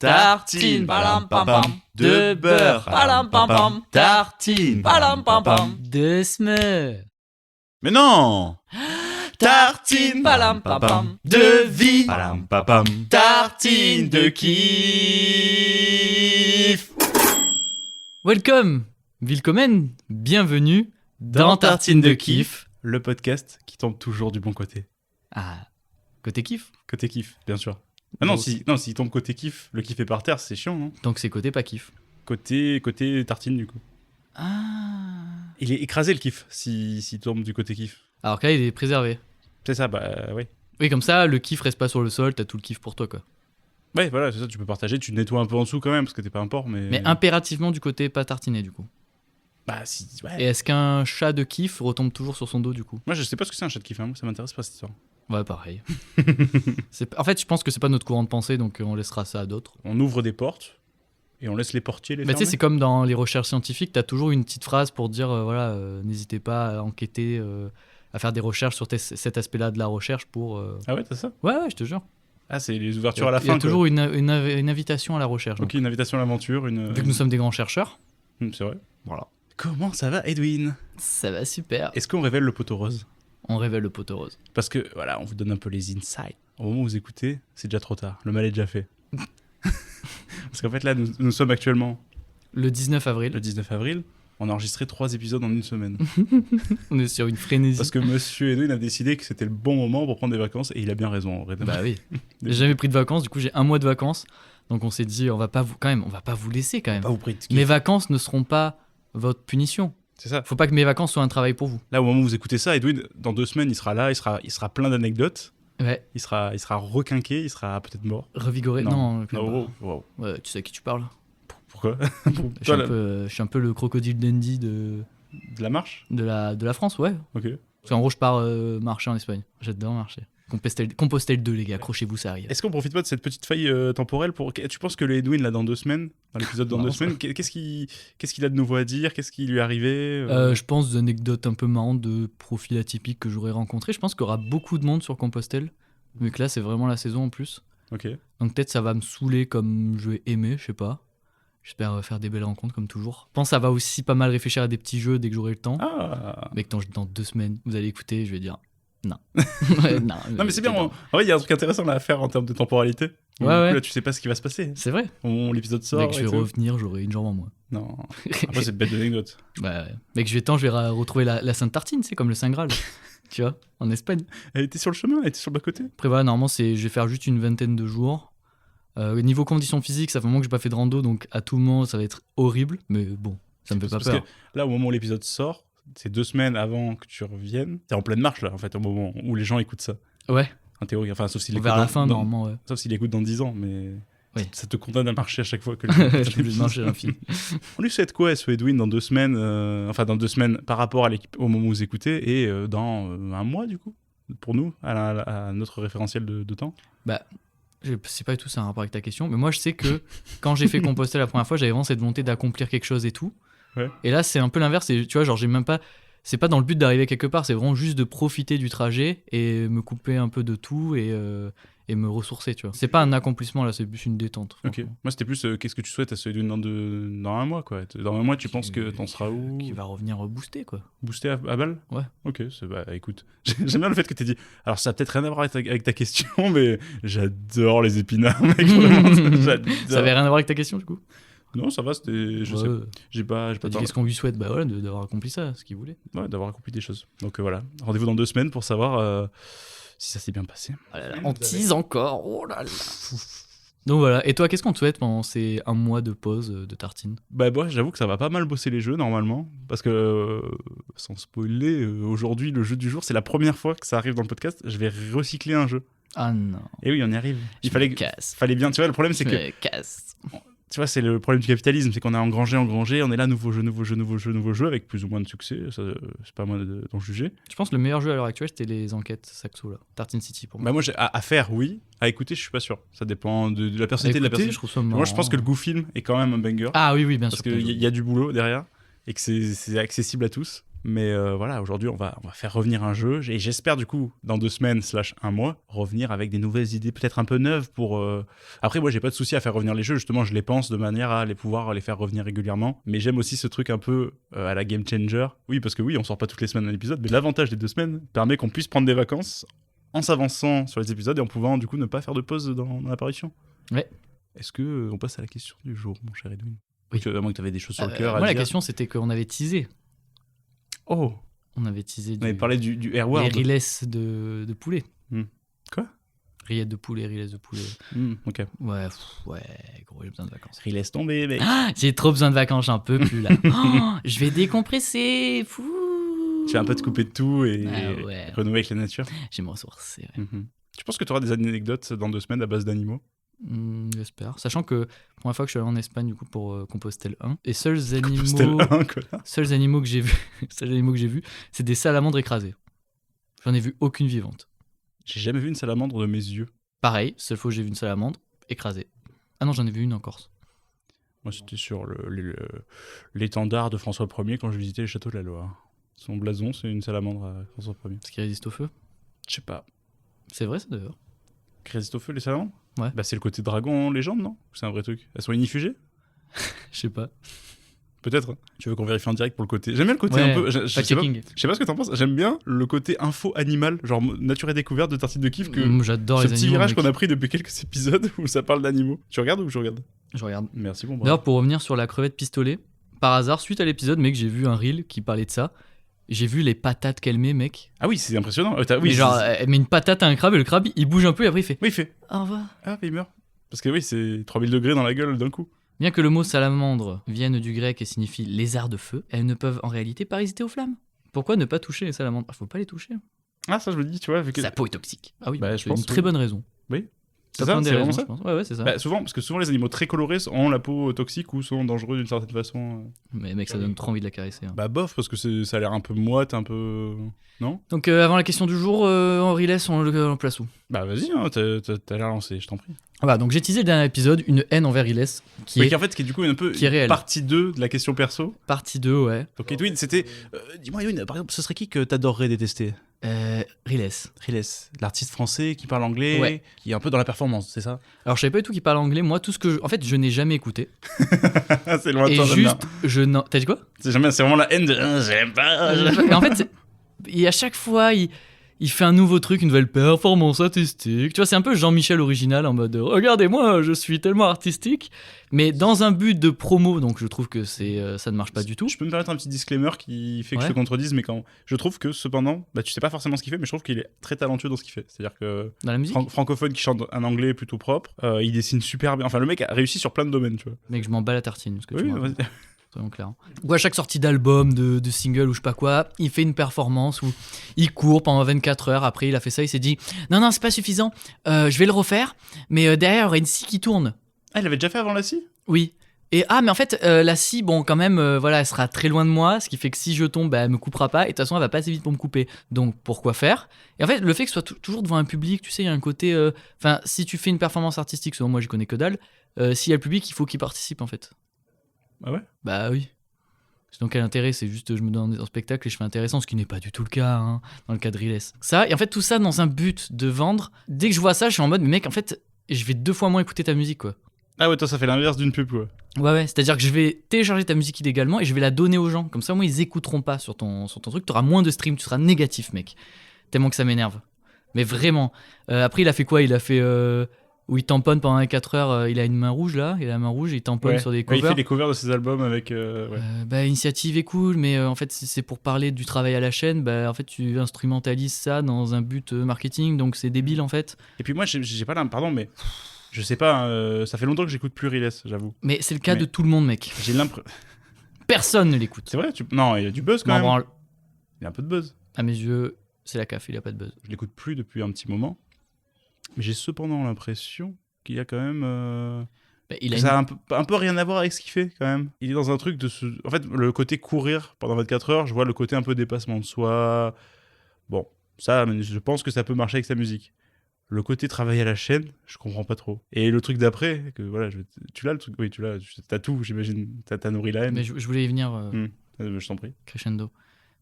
tartine, palam pam pam, de beurre, palam pam pam, tartine, palam pam pam, de smeur. Mais non! Tartine, palam pam pam, de vie, palam pam pam, tartine de kiff. Welcome, willkommen, bienvenue dans Tartine de kiff. Le podcast qui tombe toujours du bon côté. Ah, côté kiff. Côté kiff, bien sûr. Ah non, s'il tombe côté kiff, le kiff est par terre, c'est chiant, non? Donc c'est côté pas kiff. Côté tartine, du coup. Ah. Il est écrasé, le kiff, s'il tombe du côté kiff. Alors que là, il est préservé. C'est ça, bah oui. Oui, comme ça, le kiff reste pas sur le sol, t'as tout le kiff pour toi, quoi. Ouais, voilà, c'est ça, tu peux partager, tu nettoies un peu en dessous quand même, parce que t'es pas un porc, mais... Mais impérativement du côté pas tartiné, du coup. Bah, si, ouais. Et est-ce qu'un chat de kiff retombe toujours sur son dos, du coup? Moi, je sais pas ce que c'est un chat de kiff, hein. Moi, ça m'intéresse pas, cette histoire. Ouais, pareil. En fait, je pense que c'est pas notre courant de pensée, donc on laissera ça à d'autres. On ouvre des portes, et on laisse les portiers les Mais tu fermer. sais, c'est comme dans les recherches scientifiques, t'as toujours une petite phrase pour dire, n'hésitez pas à enquêter, à faire des recherches sur cet aspect-là de la recherche pour... Ah ouais, t'as ça? Ouais, je te jure. Ah, c'est les ouvertures à la fin, Il y a quoi. toujours une invitation à la recherche. Ok, une invitation à l'aventure, une... Vu que nous sommes des grands chercheurs, C'est vrai. voilà. Comment ça va, Edwin? Ça va super. Est-ce qu'on révèle le poteau rose? On révèle le poteau rose. Parce que, voilà, on vous donne un peu les insights. Au moment où vous écoutez, c'est déjà trop tard. Le mal est déjà fait. Parce qu'en fait, là, nous sommes actuellement Le 19 avril, le 19 avril. On a enregistré 3 épisodes en une semaine. on est sur une frénésie. Parce que monsieur Edwin a décidé que c'était le bon moment pour prendre des vacances. Et il a bien raison, en vrai. Bah oui. J'ai jamais pris de vacances, du coup j'ai un mois de vacances. Donc on s'est dit, on va pas vous laisser quand même. Pas vous prier de skiff. Mes vacances ne seront pas votre punition. C'est ça. Faut pas que mes vacances soient un travail pour vous. Là, au moment où vous écoutez ça, Edwin, dans 2 semaines, il sera là, il sera plein d'anecdotes. Ouais, Il sera requinqué, il sera peut-être mort. revigoré. Non, Non, wow. ouais, tu sais à qui tu parles. Pourquoi? Je suis un peu le crocodile Dundee De la marche? de la France, ouais. Ok. Parce qu'en gros, je pars marcher en Espagne. J'adore marcher. Compostelle 2, les gars, accrochez-vous, ça arrive. Est-ce qu'on profite pas de cette petite faille temporelle pour... Tu penses que le Edwin, là, dans 2 semaines, dans l'épisode dans Non, 2 ça semaines, qu'est-ce qu'il a de nouveau à dire? Qu'est-ce qui lui est arrivé? Je pense des anecdotes un peu marrantes de profils atypiques que j'aurais rencontrés. Je pense qu'il y aura beaucoup de monde sur Compostelle, vu que là, c'est vraiment la saison en plus. Ok. Donc peut-être ça va me saouler comme je vais aimer, je sais pas. J'espère faire des belles rencontres comme toujours. Je pense que ça va aussi pas mal réfléchir à des petits jeux dès que j'aurai le temps. Ah. Mais que dans 2 semaines, vous allez écouter, je vais dire non. Ouais, non, Non, mais c'est bien. En vrai, il y a un truc intéressant là, à faire en termes de temporalité. Du coup, Ouais. là, tu sais pas ce qui va se passer. C'est vrai. Au moment où l'épisode sort. Dès que je et vais tout. revenir, j'aurai une jambe en moins. Non. Après, c'est une bête d'anecdote. Bah, ouais. Mec, je vais retrouver la Sainte Tartine, c'est comme le Saint Graal. Tu vois, en Espagne. Elle était sur le chemin, elle était sur le bas-côté. Après voilà, normalement je vais faire juste une vingtaine de jours. Niveau conditions physiques, ça fait un moment que j'ai pas fait de rando, donc à tout moment ça va être horrible. Mais bon, ça me fait pas Parce peur. que là, au moment où l'épisode sort, c'est 2 semaines avant que tu reviennes. T'es en pleine marche là, en fait, au moment où les gens écoutent ça. Ouais, En théorie, enfin, sauf s'ils vers la fin normalement, ouais. Sauf s'il écoute dans 10 ans, mais Oui. ça te condamne à marcher à chaque fois que Je suis obligé de marcher à l'infini. On lui souhaite quoi, ce Edwin, dans 2 semaines dans 2 semaines par rapport à au moment où vous écoutez, et dans un mois, du coup, pour nous, à notre référentiel de temps. Bah, je sais pas du tout, c'est un rapport avec ta question, mais moi je sais que quand j'ai fait Compostelle la première fois, j'avais vraiment cette volonté d'accomplir quelque chose et tout. Ouais. Et là, c'est un peu l'inverse, tu vois, genre j'ai même pas. C'est pas dans le but d'arriver quelque part, c'est vraiment juste de profiter du trajet et me couper un peu de tout et me ressourcer, tu vois. C'est pas un accomplissement là, c'est plus une détente. Ok. franchement. Moi, c'était plus qu'est-ce que tu souhaites à ce Edwin dans un mois, quoi. Dans un mois, tu penses que t'en seras où? Qui va revenir booster, quoi. Boosté à balle? Ouais. Ok, bah écoute. J'aime bien le fait que t'aies dit. Alors, ça a peut-être rien à voir avec ta question, mais j'adore les épinards, mec. Vraiment, j'adore. Ça avait rien à voir avec ta question, du coup. Non, ça va, c'était. Je sais. J'ai pas T'as dit tard- qu'est-ce qu'on lui souhaite? Bah voilà, d'avoir accompli ça, ce qu'il voulait. Ouais, d'avoir accompli des choses. Donc voilà. Rendez-vous dans 2 semaines pour savoir si ça s'est bien passé. Oh là là, on tease encore, oh là là. Donc voilà, et toi, qu'est-ce qu'on te souhaite pendant ces 1 mois de pause de tartine? Bah, moi, j'avoue que ça va pas mal bosser les jeux normalement. Parce que, sans spoiler, aujourd'hui, le jeu du jour, c'est la première fois que ça arrive dans le podcast. Je vais recycler un jeu. Ah non. Et oui, on y arrive. Je me casse. Fallait bien. Tu vois, le problème, c'est Je que. me casse. Tu vois, c'est le problème du capitalisme, c'est qu'on a engrangé, on est là, nouveau jeu, avec plus ou moins de succès, ça, c'est pas à moi d'en juger. Je pense que le meilleur jeu à l'heure actuelle, c'était les enquêtes Saxo, là. Tartine City, pour moi. Bah moi, à faire, oui, à écouter, je suis pas sûr. Ça dépend de la personnalité de la personne. Je trouve ça marrant. Moi, je pense que le Go Film est quand même un banger, Ah oui, bien parce sûr. qu'il y a du boulot derrière, et que c'est accessible à tous. Mais voilà, aujourd'hui, on va faire revenir un jeu. Et j'espère, du coup, dans 2 semaines / un mois, revenir avec des nouvelles idées peut-être un peu neuves pour... Après, moi, j'ai pas de souci à faire revenir les jeux. Justement, je les pense de manière à pouvoir les faire revenir régulièrement. Mais j'aime aussi ce truc un peu à la Game Changer. Oui, parce que oui, on sort pas toutes les semaines un épisode. Mais l'avantage des 2 semaines permet qu'on puisse prendre des vacances en s'avançant sur les épisodes et en pouvant, du coup, ne pas faire de pause dans l'apparition. Ouais. Est-ce que on passe à la question du jour, mon cher Edwin? Oui. À moins que tu avais des choses sur le cœur à moi, la dire. question, c'était qu'on avait teasé. Oh, On avait teasé on avait parlé du Airward. les riless de poulet. Quoi? Rillettes de poulet, riless de poulet. Ok. Ouais, gros, j'ai besoin de vacances. Laisse tomber, mec. Ah, j'ai trop besoin de vacances, j'en peux plus là. Oh, je vais décompresser. Fou. Tu vas un peu te couper de tout et ouais. renouer avec la nature. Je vais me ressourcer. Ouais. Tu penses que tu auras des anecdotes dans 2 semaines à base d'animaux? J'espère. Sachant que première fois que je suis allé en Espagne du coup pour Compostelle 1 et seuls Compostelle 1, quoi. seuls animaux que j'ai vus, c'est des salamandres écrasées. J'en ai vu aucune vivante. J'ai jamais vu une salamandre de mes yeux. Pareil, seule fois que j'ai vu une salamandre écrasée. Ah non, j'en ai vu une en Corse. Moi, c'était sur l'étendard de François Ier quand je visitais les châteaux de la Loire. Son blason, c'est une salamandre à François Ier. Parce qu'il résiste au feu. Je sais pas. C'est vrai ça d'ailleurs. Qui résiste au feu, les salamandres? Ouais. Bah, c'est le côté dragon légende, non? C'est un vrai truc. Elles sont inifugées? Je sais pas. Peut-être. Hein. Tu veux qu'on vérifie en direct pour le côté. J'aime bien le côté Ouais, un peu. Je sais pas ce que t'en penses. J'aime bien le côté info animal, genre nature et découverte de Tartine de Kiff. J'adore ce les petit animaux. virage qu'on a pris depuis quelques épisodes où ça parle d'animaux. Tu regardes ou je regarde? Je regarde. Merci, bon. D'ailleurs, pour revenir sur la crevette pistolet, par hasard, suite à l'épisode, mec, j'ai vu un reel qui parlait de ça. J'ai vu les patates qu'elle met, mec. Ah oui, c'est impressionnant. Oui, mais genre, elle met une patate à un crabe et le crabe, il bouge un peu et après il fait. Oui, il fait. Au revoir. Ah, il meurt. Parce que oui, c'est 3000 degrés dans la gueule d'un coup. Bien que le mot salamandre vienne du grec et signifie lézard de feu, elles ne peuvent en réalité pas résister aux flammes. Pourquoi ne pas toucher les salamandres? Faut pas les toucher. Ah, ça, je me dis, tu vois. Sa peau est toxique. Ah oui, bah, c'est une très bonne raison. Oui. C'est ça, ça, c'est vraiment ça. Ouais, c'est ça. Bah, souvent, parce que souvent les animaux très colorés ont la peau toxique ou sont dangereux d'une certaine façon. Mais mec, ça donne trop envie de la caresser. Hein. Bah bof, parce que ça a l'air un peu moite, un peu... Non? Donc avant la question du jour, Henri Less, on le place où? Bah vas-y, hein, t'as l'air lancé, je t'en prie. Voilà, donc j'ai teasé le dernier épisode, une haine envers Riles, qui est en fait, qui est du coup un peu qui est réelle. Partie 2 de la question perso. Partie 2, ouais. Donc Edwin, c'était... dis-moi Edwin, par exemple, ce serait qui que t'adorerais détester? Riles, l'artiste français qui parle anglais, ouais. Qui est un peu dans la performance, c'est ça? Alors je savais pas du tout qu'il parle anglais, moi tout ce que... En fait, je n'ai jamais écouté. C'est lointain, et juste, T'as dit quoi? C'est vraiment la haine de... j'aime pas. Et en fait, et à chaque fois, il fait un nouveau truc, une nouvelle performance artistique. Tu vois, c'est un peu Jean-Michel original en mode regardez-moi, je suis tellement artistique. Mais dans un but de promo, donc je trouve que ça ne marche pas du tout. Je peux me permettre un petit disclaimer qui fait que je te contredise, mais quand je trouve que cependant, tu sais pas forcément ce qu'il fait, mais je trouve qu'il est très talentueux dans ce qu'il fait. C'est-à-dire que dans la musique, francophone qui chante un anglais plutôt propre, il dessine super bien. Enfin, le mec a réussi sur plein de domaines, tu vois. Mec, je m'en bats la tartine, parce que tu vas-y. Clair. Ou à chaque sortie d'album, de single ou je sais pas quoi, il fait une performance où il court pendant 24 heures. Après, il a fait ça, il s'est dit non, c'est pas suffisant, je vais le refaire, mais derrière, il y aura une scie qui tourne. Ah, il avait déjà fait avant la scie? Oui. Et mais en fait, la scie, bon, quand même, voilà, elle sera très loin de moi, ce qui fait que si je tombe, elle me coupera pas, et de toute façon, elle va pas assez vite pour me couper. Donc, pourquoi faire? Et en fait, le fait que ce soit toujours devant un public, tu sais, il y a un côté. Enfin, si tu fais une performance artistique, selon moi, j'y connais que dalle, s'il y a le public, il faut qu'il participe, en fait. Ah ouais? Bah oui. Donc quel intérêt? C'est juste je me donne un spectacle et je fais intéressant, ce qui n'est pas du tout le cas hein, dans le cas de Riles. Ça, et en fait tout ça dans un but de vendre. Dès que je vois ça, je suis en mode mais mec en fait je vais 2 fois moins écouter ta musique quoi. Ah ouais, toi ça fait l'inverse d'une pub quoi. Ouais, c'est-à-dire que je vais télécharger ta musique illégalement et je vais la donner aux gens. Comme ça au moins ils écouteront pas sur ton truc, t'auras moins de streams, tu seras négatif mec. Tellement que ça m'énerve. Mais vraiment. Après il a fait quoi? Il a fait... où il tamponne pendant 24 heures, il a une main rouge là, il a la main rouge, il tamponne sur des covers. Il fait des covers de ses albums avec... l'initiative est cool, mais en fait c'est pour parler du travail à la chaîne, en fait tu instrumentalises ça dans un but marketing, donc c'est débile en fait. Et puis moi j'ai pas pardon mais je sais pas, ça fait longtemps que j'écoute plus Riles, j'avoue. Mais c'est le cas de tout le monde mec. J'ai l'impression... Personne ne l'écoute. C'est vrai? Non, il y a du buzz quand même. Il y a un peu de buzz. À mes yeux, c'est la CAF, il a pas de buzz. Je l'écoute plus depuis un petit moment. Mais j'ai cependant l'impression qu'il y a quand même... ça a un peu rien à voir avec ce qu'il fait, quand même. Il est dans un truc de... En fait, le côté courir pendant 24 heures, je vois le côté un peu dépassement de soi. Bon, ça, je pense que ça peut marcher avec sa musique. Le côté travail à la chaîne, je comprends pas trop. Et le truc d'après, que voilà, tu l'as le truc? Oui, tu l'as. T'as tout, j'imagine. T'as nourri la haine. Mais je voulais y venir. Je t'en prie. Crescendo.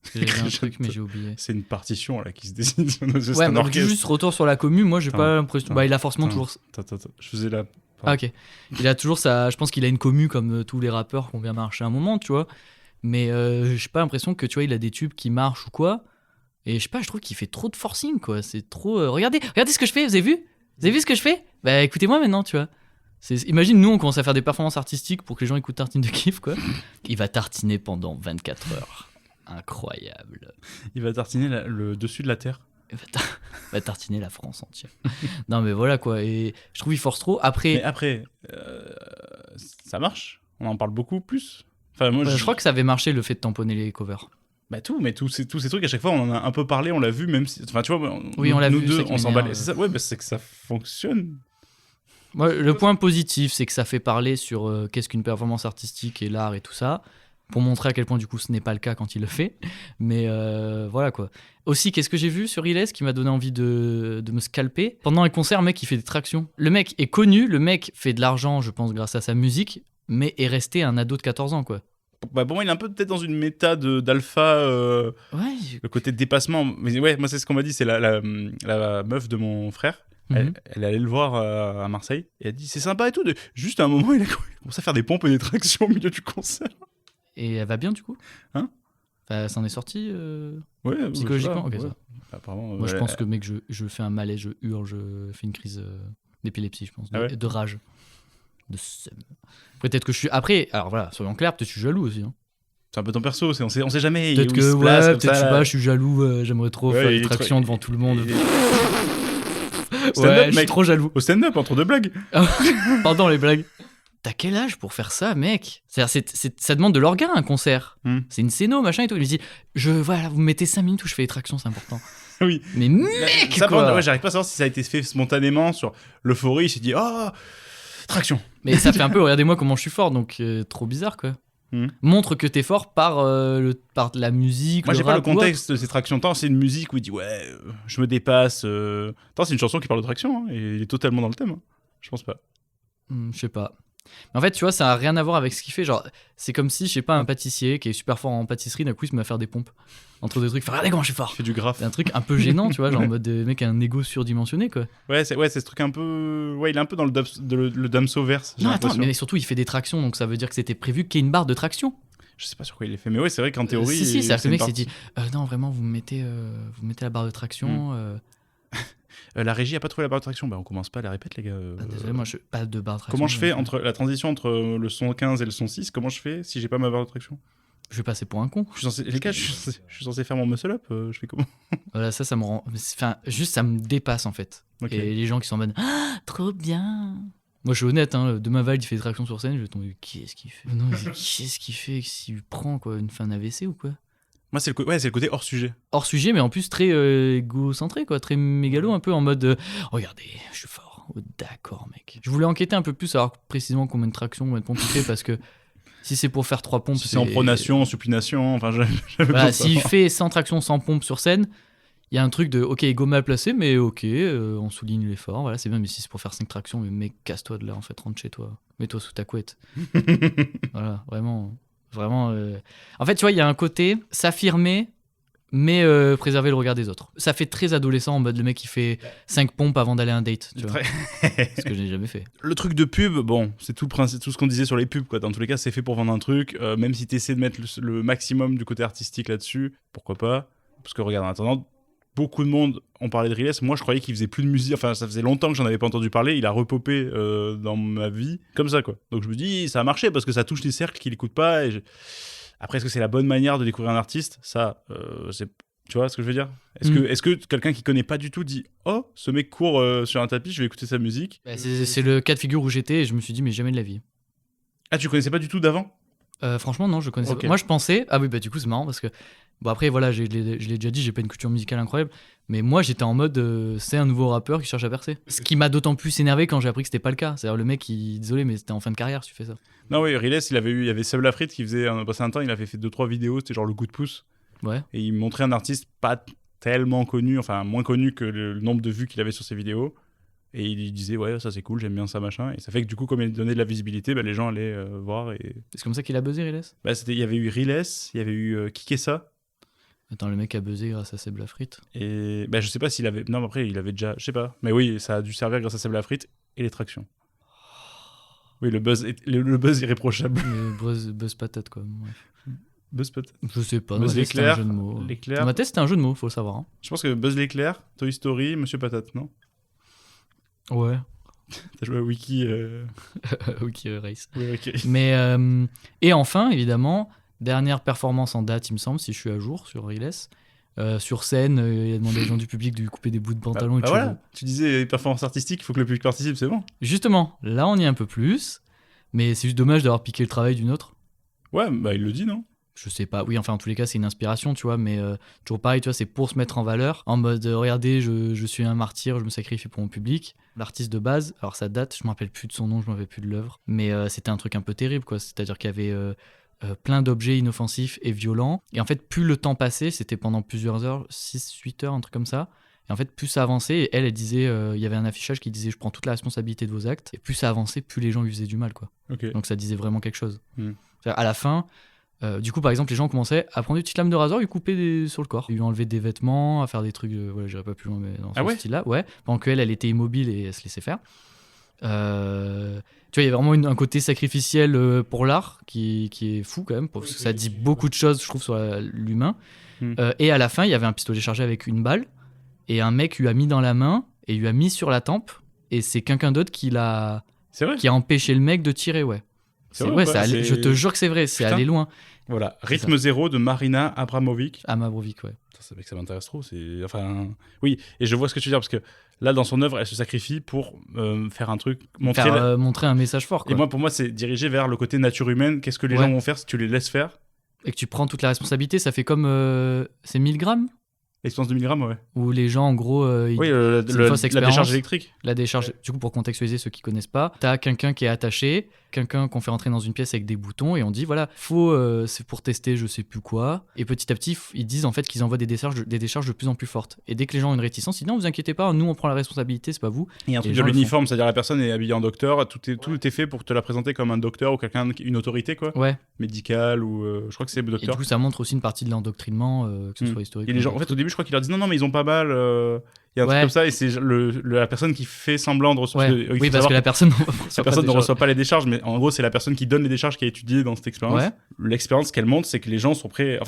Parce que j'avais un truc, mais j'ai oublié. C'est une partition là qui se dessine. C'est Ouais, un mais orchestre. juste retour sur la commu, moi j'ai Attends, pas l'impression. Bah, il a forcément attends. toujours. Attends, je faisais la. Ah, ok. Il a toujours ça. Je pense qu'il a une commu comme tous les rappeurs qui ont bien marché à un moment, tu vois. Mais j'ai pas l'impression que, tu vois, il a des tubes qui marchent ou quoi. Et je sais pas, je trouve qu'il fait trop de forcing, quoi. C'est trop. Regardez ce que je fais, vous avez vu? Vous avez vu ce que je fais? Bah écoutez-moi maintenant, tu vois. Imagine, nous, on commence à faire des performances artistiques pour que les gens écoutent Tartine de Kiff, quoi. Il va tartiner pendant 24 heures. Incroyable. Il va tartiner le dessus de la terre. Il va tartiner la France entière. Non, mais voilà, quoi. Et je trouve qu'il force trop. Après. Mais après, ça marche. On en parle beaucoup plus. Enfin, moi, Je crois que ça avait marché le fait de tamponner les covers. Bah tous ces trucs, à chaque fois, on en a un peu parlé, on l'a vu, même si. Enfin, tu vois, Oui, on l'a nous vu, deux, c'est que on s'en m'énerve. bat. C'est ça, ouais, bah, c'est que ça fonctionne. Moi, le point positif, c'est que ça fait parler sur qu'est-ce qu'une performance artistique et l'art et tout ça, pour montrer à quel point, du coup, ce n'est pas le cas quand il le fait. Mais voilà, quoi. Aussi, qu'est-ce que j'ai vu sur Riles qui m'a donné envie de me scalper? Pendant un concert, un mec, il fait des tractions. Le mec est connu, le mec fait de l'argent, je pense, grâce à sa musique, mais est resté un ado de 14 ans, quoi. Bah, pour moi, il est un peu peut-être dans une méta d'alpha, Ouais. le côté de dépassement. Mais ouais, moi, c'est ce qu'on m'a dit, c'est la meuf de mon frère. Elle allait le voir à Marseille et elle dit c'est sympa et tout. Juste à un moment, il a commencé à faire des pompes et des tractions au milieu du concert. Et elle va bien, du coup? Hein? Ça s'en est sorti Ouais, psychologiquement? je sais Ok, pas, ça. Apparemment, Moi, je pense que, mec, je fais un malaise, je hurle, je fais une crise d'épilepsie, je pense, de rage, de seum. Peut-être que je suis. Après, alors voilà, soyons clairs, peut-être que je suis jaloux aussi. Hein. c'est un peu ton perso, on sait jamais. Peut-être où que, il se place, comme peut-être, je ça, sais là. pas, je suis jaloux, j'aimerais trop faire il des est tractions devant tout le monde. Stand-up, Ouais, je suis mec. trop jaloux. Au stand-up, entre deux blagues. Pardon les blagues. T'as quel âge pour faire ça, mec? Ça demande de l'orgueil, un concert. C'est une scéno, machin et tout. Il me dit, voilà, vous me mettez 5 minutes où je fais les tractions, c'est important. Oui. Mais mec, ça, quoi. Ouais, j'arrive pas à savoir si ça a été fait spontanément sur l'euphorie. Il s'est dit, oh, traction. Mais ça fait un peu, regardez-moi comment je suis fort, donc trop bizarre, quoi. Montre que t'es fort par la musique. Moi, le j'ai pas le rap ou autre. contexte de ces tractions. Tant c'est une musique où il dit, ouais, je me dépasse. Tant c'est une chanson qui parle de traction, hein, et il est totalement dans le thème. Hein. Je pense pas. Je sais pas. Mais en fait, tu vois, ça a rien à voir avec ce qu'il fait. Genre, c'est comme si, je sais pas, un pâtissier qui est super fort en pâtisserie, d'un coup, il se met à faire des pompes entre deux trucs. Regardez comment je suis fort. Il fait du graphe. C'est un truc un peu gênant, tu vois, genre en mode mec a un ego surdimensionné, quoi. Ouais, c'est ce truc un peu. Ouais, il est un peu dans le Damso-verse. Non, attends, mais surtout, il fait des tractions, donc ça veut dire que c'était prévu qu'il y ait une barre de traction. Je sais pas sur quoi il les fait, mais ouais, c'est vrai qu'en théorie. Si, c'est-à-dire que le mec s'est partie. dit non, vraiment, vous me mettez la barre de traction. La régie a pas trouvé la barre de traction. Bah, on commence pas à la répète, les gars. Désolé, moi, je pas de barre de traction. Comment je fais entre la transition entre le son 15 et le son 6? Comment je fais si j'ai pas ma barre de traction? Je vais passer pour un con. Les gars, je suis censé faire mon muscle-up. Je fais comment? Voilà, ça me rend. Enfin, juste, ça me dépasse, en fait. Okay. Et les gens qui sont en mode trop bien. Moi, je suis honnête, hein, demain Val, il fait des tractions sur scène, je vais tomber. Qu'est-ce qu'il fait? Non, qu'est-ce qu'il fait? S'il prend quoi, une fin d'AVC ou quoi? Moi, c'est le côté hors sujet. Hors sujet, mais en plus très égocentré, quoi, très mégalo, un peu en mode regardez, je suis fort. Oh, d'accord, mec. Je voulais enquêter un peu plus, savoir précisément combien de tractions, combien de pompes il fait, parce que si c'est pour faire 3 pompes. Si c'est en pronation, en supination, enfin, j'avais voilà, s'il fait 100 tractions, 100 pompes sur scène, il y a un truc de ok, ego mal placé, mais ok, on souligne l'effort, voilà, c'est bien, mais si c'est pour faire 5 tractions, mais mec, casse-toi de là, en fait, rentre chez toi, mets-toi sous ta couette. Voilà, vraiment. En fait, tu vois, il y a un côté s'affirmer, mais préserver le regard des autres. Ça fait très adolescent, en mode le mec qui fait 5 pompes avant d'aller à un date, tu vois. Ce que je n'ai jamais fait. Le truc de pub, bon, c'est tout le principe, tout ce qu'on disait sur les pubs, quoi. Dans tous les cas, c'est fait pour vendre un truc. Même si tu essaies de mettre le maximum du côté artistique là-dessus, pourquoi pas? Parce que regarde, en attendant, beaucoup de monde ont parlé de Riles. Moi, je croyais qu'il faisait plus de musique. Enfin, ça faisait longtemps que j'en avais pas entendu parler. Il a repopé dans ma vie, comme ça, quoi. Donc je me dis, ça a marché parce que ça touche des cercles qui l'écoutent pas. Après, est-ce que c'est la bonne manière de découvrir un artiste? Ça, c'est... Tu vois ce que je veux dire? Est-ce que quelqu'un qui connaît pas du tout dit « Oh, ce mec court sur un tapis, je vais écouter sa musique ». C'est le cas de figure où j'étais et je me suis dit « Mais jamais de la vie ». Ah, tu connaissais pas du tout d'avant? Franchement, non, je connaissais pas. Moi, je pensais... Ah oui, bah du coup, c'est marrant parce que... Bon, après, voilà, je l'ai déjà dit, j'ai pas une culture musicale incroyable, mais moi, j'étais en mode c'est un nouveau rappeur qui cherche à percer. Ce qui m'a d'autant plus énervé quand j'ai appris que c'était pas le cas. C'est-à-dire, le mec, désolé, mais c'était en fin de carrière si tu fais ça. Non, oui, Riles, il y avait Seb Lafrite qui faisait, passé un temps, il avait fait 2-3 vidéos, c'était genre le coup de pouce. Ouais. Et il montrait un artiste pas tellement connu, enfin moins connu que le nombre de vues qu'il avait sur ses vidéos. Et il disait, ouais, ça c'est cool, j'aime bien ça, machin. Et ça fait que du coup, comme il donnait de la visibilité, bah, les gens allaient voir. Et... C'est comme ça qu'il a buzzé, Riles? Bah, il y avait eu Riles, il y avait eu Kikessa. Attends, le mec a buzzé grâce à Seb Lafrite. Et je sais pas s'il avait. Non, mais après, il avait déjà. Je sais pas. Mais oui, ça a dû servir grâce à Seb Lafrite et les tractions. Oui, le buzz irréprochable. Le buzz patate, quoi. Ouais. Buzz peut-être. Je sais pas. Buzz Dans ma tête, c'était un l'éclair. jeu de mots. L'éclair. Dans ma tête, c'était un jeu de mots, faut le savoir. Hein. Je pense que Buzz l'éclair, Toy Story, Monsieur Patate, non? Ouais. T'as joué à Wiki. Ok, Race. Oui, ok. Mais, et enfin, évidemment, dernière performance en date, il me semble, si je suis à jour sur Riles. Sur scène, il a demandé aux gens du public de lui couper des bouts de pantalon et de cheveux. Voilà, tu disais performance artistique, il faut que le public participe, c'est bon. Justement, là, on y est un peu plus. Mais c'est juste dommage d'avoir piqué le travail d'une autre. Ouais, bah il le dit, non? Je sais pas. Oui, enfin, en tous les cas, c'est une inspiration, tu vois. Mais toujours pareil, tu vois, c'est pour se mettre en valeur. En mode, regardez, je suis un martyr, je me sacrifie pour mon public. L'artiste de base, alors ça date, je me rappelle plus de son nom, je me rappelle plus de l'œuvre. Mais c'était un truc un peu terrible, quoi. C'est-à-dire qu'il y avait plein d'objets inoffensifs et violents. Et en fait, plus le temps passait, c'était pendant plusieurs heures, 6-8 heures, un truc comme ça. Et en fait, plus ça avançait, et elle disait, il y avait un affichage qui disait, je prends toute la responsabilité de vos actes. Et plus ça avançait, plus les gens lui faisaient du mal, quoi. Ok. Donc ça disait vraiment quelque chose. C'est-à-dire, à la fin, du coup, par exemple, les gens commençaient à prendre des petites lames de rasoir, lui couper sur le corps. Ils lui enlevaient des vêtements, à faire des trucs, voilà, j'irai pas plus loin, mais dans ce style-là. Ouais, pendant qu'elle, elle était immobile et elle se laissait faire. Tu vois, il y a vraiment un côté sacrificiel pour l'art qui est fou quand même, parce que ça dit beaucoup de choses, je trouve, sur l'humain. Et à la fin, il y avait un pistolet chargé avec une balle, et un mec lui a mis dans la main, et lui a mis sur la tempe, et c'est quelqu'un d'autre qui a empêché le mec de tirer, ouais. Je te jure que c'est vrai, c'est allé loin. Voilà, Rythme Zéro de Marina Abramovic. Abramovic, ouais. Ça m'intéresse trop. Oui, et je vois ce que tu veux dire, parce que là, dans son œuvre, elle se sacrifie pour faire un truc, montrer un message fort, quoi. Et moi, pour moi, c'est dirigé vers le côté nature humaine. Qu'est-ce que les gens vont faire si tu les laisses faire? Et que tu prends toute la responsabilité, ça fait comme... c'est 1000 grammes. L'expérience de 1000 grammes, ouais. Où les gens, en gros, la décharge électrique. La décharge, du coup, pour contextualiser ceux qui connaissent pas, t'as quelqu'un qui est attaché, quelqu'un qu'on fait rentrer dans une pièce avec des boutons, et on dit, voilà, c'est pour tester je sais plus quoi. Et petit à petit, ils disent en fait qu'ils envoient des décharges de plus en plus fortes. Et dès que les gens ont une réticence, ils disent, non, vous inquiétez pas, nous on prend la responsabilité, c'est pas vous. Et un truc de l'uniforme, c'est-à-dire la personne est habillée en docteur, tout est fait pour te la présenter comme un docteur ou quelqu'un, une autorité, quoi. Ouais. Médicale, ou je crois que c'est le docteur. Et du coup, ça montre aussi une partie de l'endoctrinement, que ce soit historique. Et les gens, en fait, au début, je crois qu'ils leur disent, non, mais ils ont pas mal. Il y a un truc comme ça, et c'est la personne qui fait semblant de recevoir. Oui, parce que la personne ne reçoit pas les décharges, mais en gros, c'est la personne qui donne les décharges qui a étudié dans cette expérience. Ouais. L'expérience qu'elle montre, c'est que les gens sont prêts.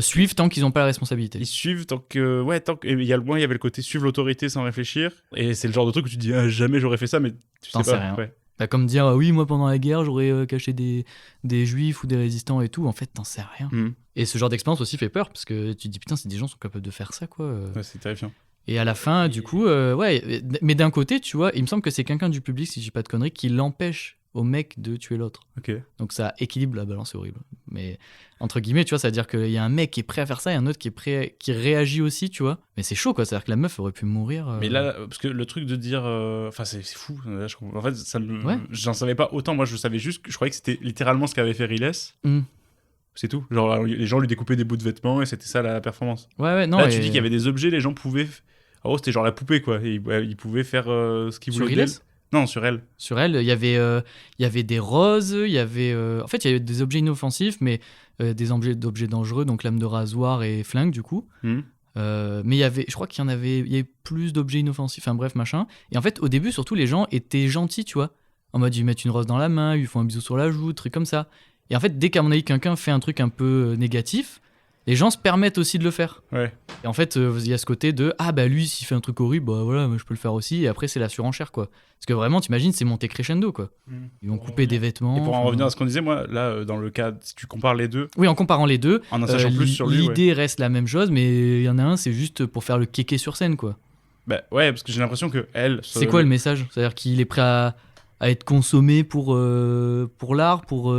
Suivent tant qu'ils n'ont pas la responsabilité. Ils suivent tant que. Ouais, tant que. Il y avait le côté suivre l'autorité sans réfléchir. Et c'est le genre de truc où tu dis, jamais j'aurais fait ça, mais tu sais pas. Rien. Ouais. Bah, comme dire, oui, moi pendant la guerre, j'aurais caché des juifs ou des résistants et tout. En fait, t'en sais rien. Et ce genre d'expérience aussi fait peur, parce que tu te dis, putain, c'est des gens qui sont capables de faire ça, quoi. Ouais, c'est terrifiant. Et à la fin, du coup, mais d'un côté, tu vois, il me semble que c'est quelqu'un du public, si je dis pas de conneries, qui l'empêche au mec de tuer l'autre. Ok. Donc ça équilibre la balance, c'est horrible. Mais entre guillemets, tu vois, ça veut dire qu'il y a un mec qui est prêt à faire ça et un autre qui réagit aussi, tu vois. Mais c'est chaud, quoi. C'est-à-dire que la meuf aurait pu mourir. Mais là, parce que le truc de dire. Enfin, c'est fou. Là, en fait, j'en savais pas autant. Moi, je savais juste que je croyais que c'était littéralement ce qu'avait fait Riles. C'est tout. Genre, les gens lui découpaient des bouts de vêtements et c'était ça la performance. Ouais, non. Là, tu dis qu'il y avait des objets, les gens pouvaient. En gros, c'était genre la poupée, quoi. Et ils pouvaient faire ce qu'ils voulaient d'elle. Non, sur elle. Sur elle, il y avait des roses, il y avait... En fait, il y avait des objets inoffensifs, mais des objets dangereux, donc lame de rasoir et flingue, du coup. Mais je crois il y avait plus d'objets inoffensifs, enfin bref, machin. Et en fait, au début, surtout, les gens étaient gentils, tu vois. En mode, ils mettent une rose dans la main, ils lui font un bisou sur la joue, truc comme ça. Et en fait, dès qu'à mon avis, quelqu'un fait un truc un peu négatif, les gens se permettent aussi de le faire. Ouais. Et en fait, il y a ce côté de « Ah bah lui, s'il fait un truc horrible, bah voilà, moi, je peux le faire aussi. » Et après, c'est la surenchère, quoi. Parce que vraiment, t'imagines, c'est monté crescendo, quoi. Ils vont couper des vêtements. Et pour en revenir à ce qu'on disait, moi, là, dans le cas, si tu compares les deux... Oui, en comparant les deux, en en sachant plus sur lui, l'idée reste la même chose, mais il y en a un, c'est juste pour faire le kéké sur scène, quoi. Bah ouais, parce que j'ai l'impression que elle... C'est quoi le message? C'est-à-dire qu'il est prêt à être consommé pour l'art, pour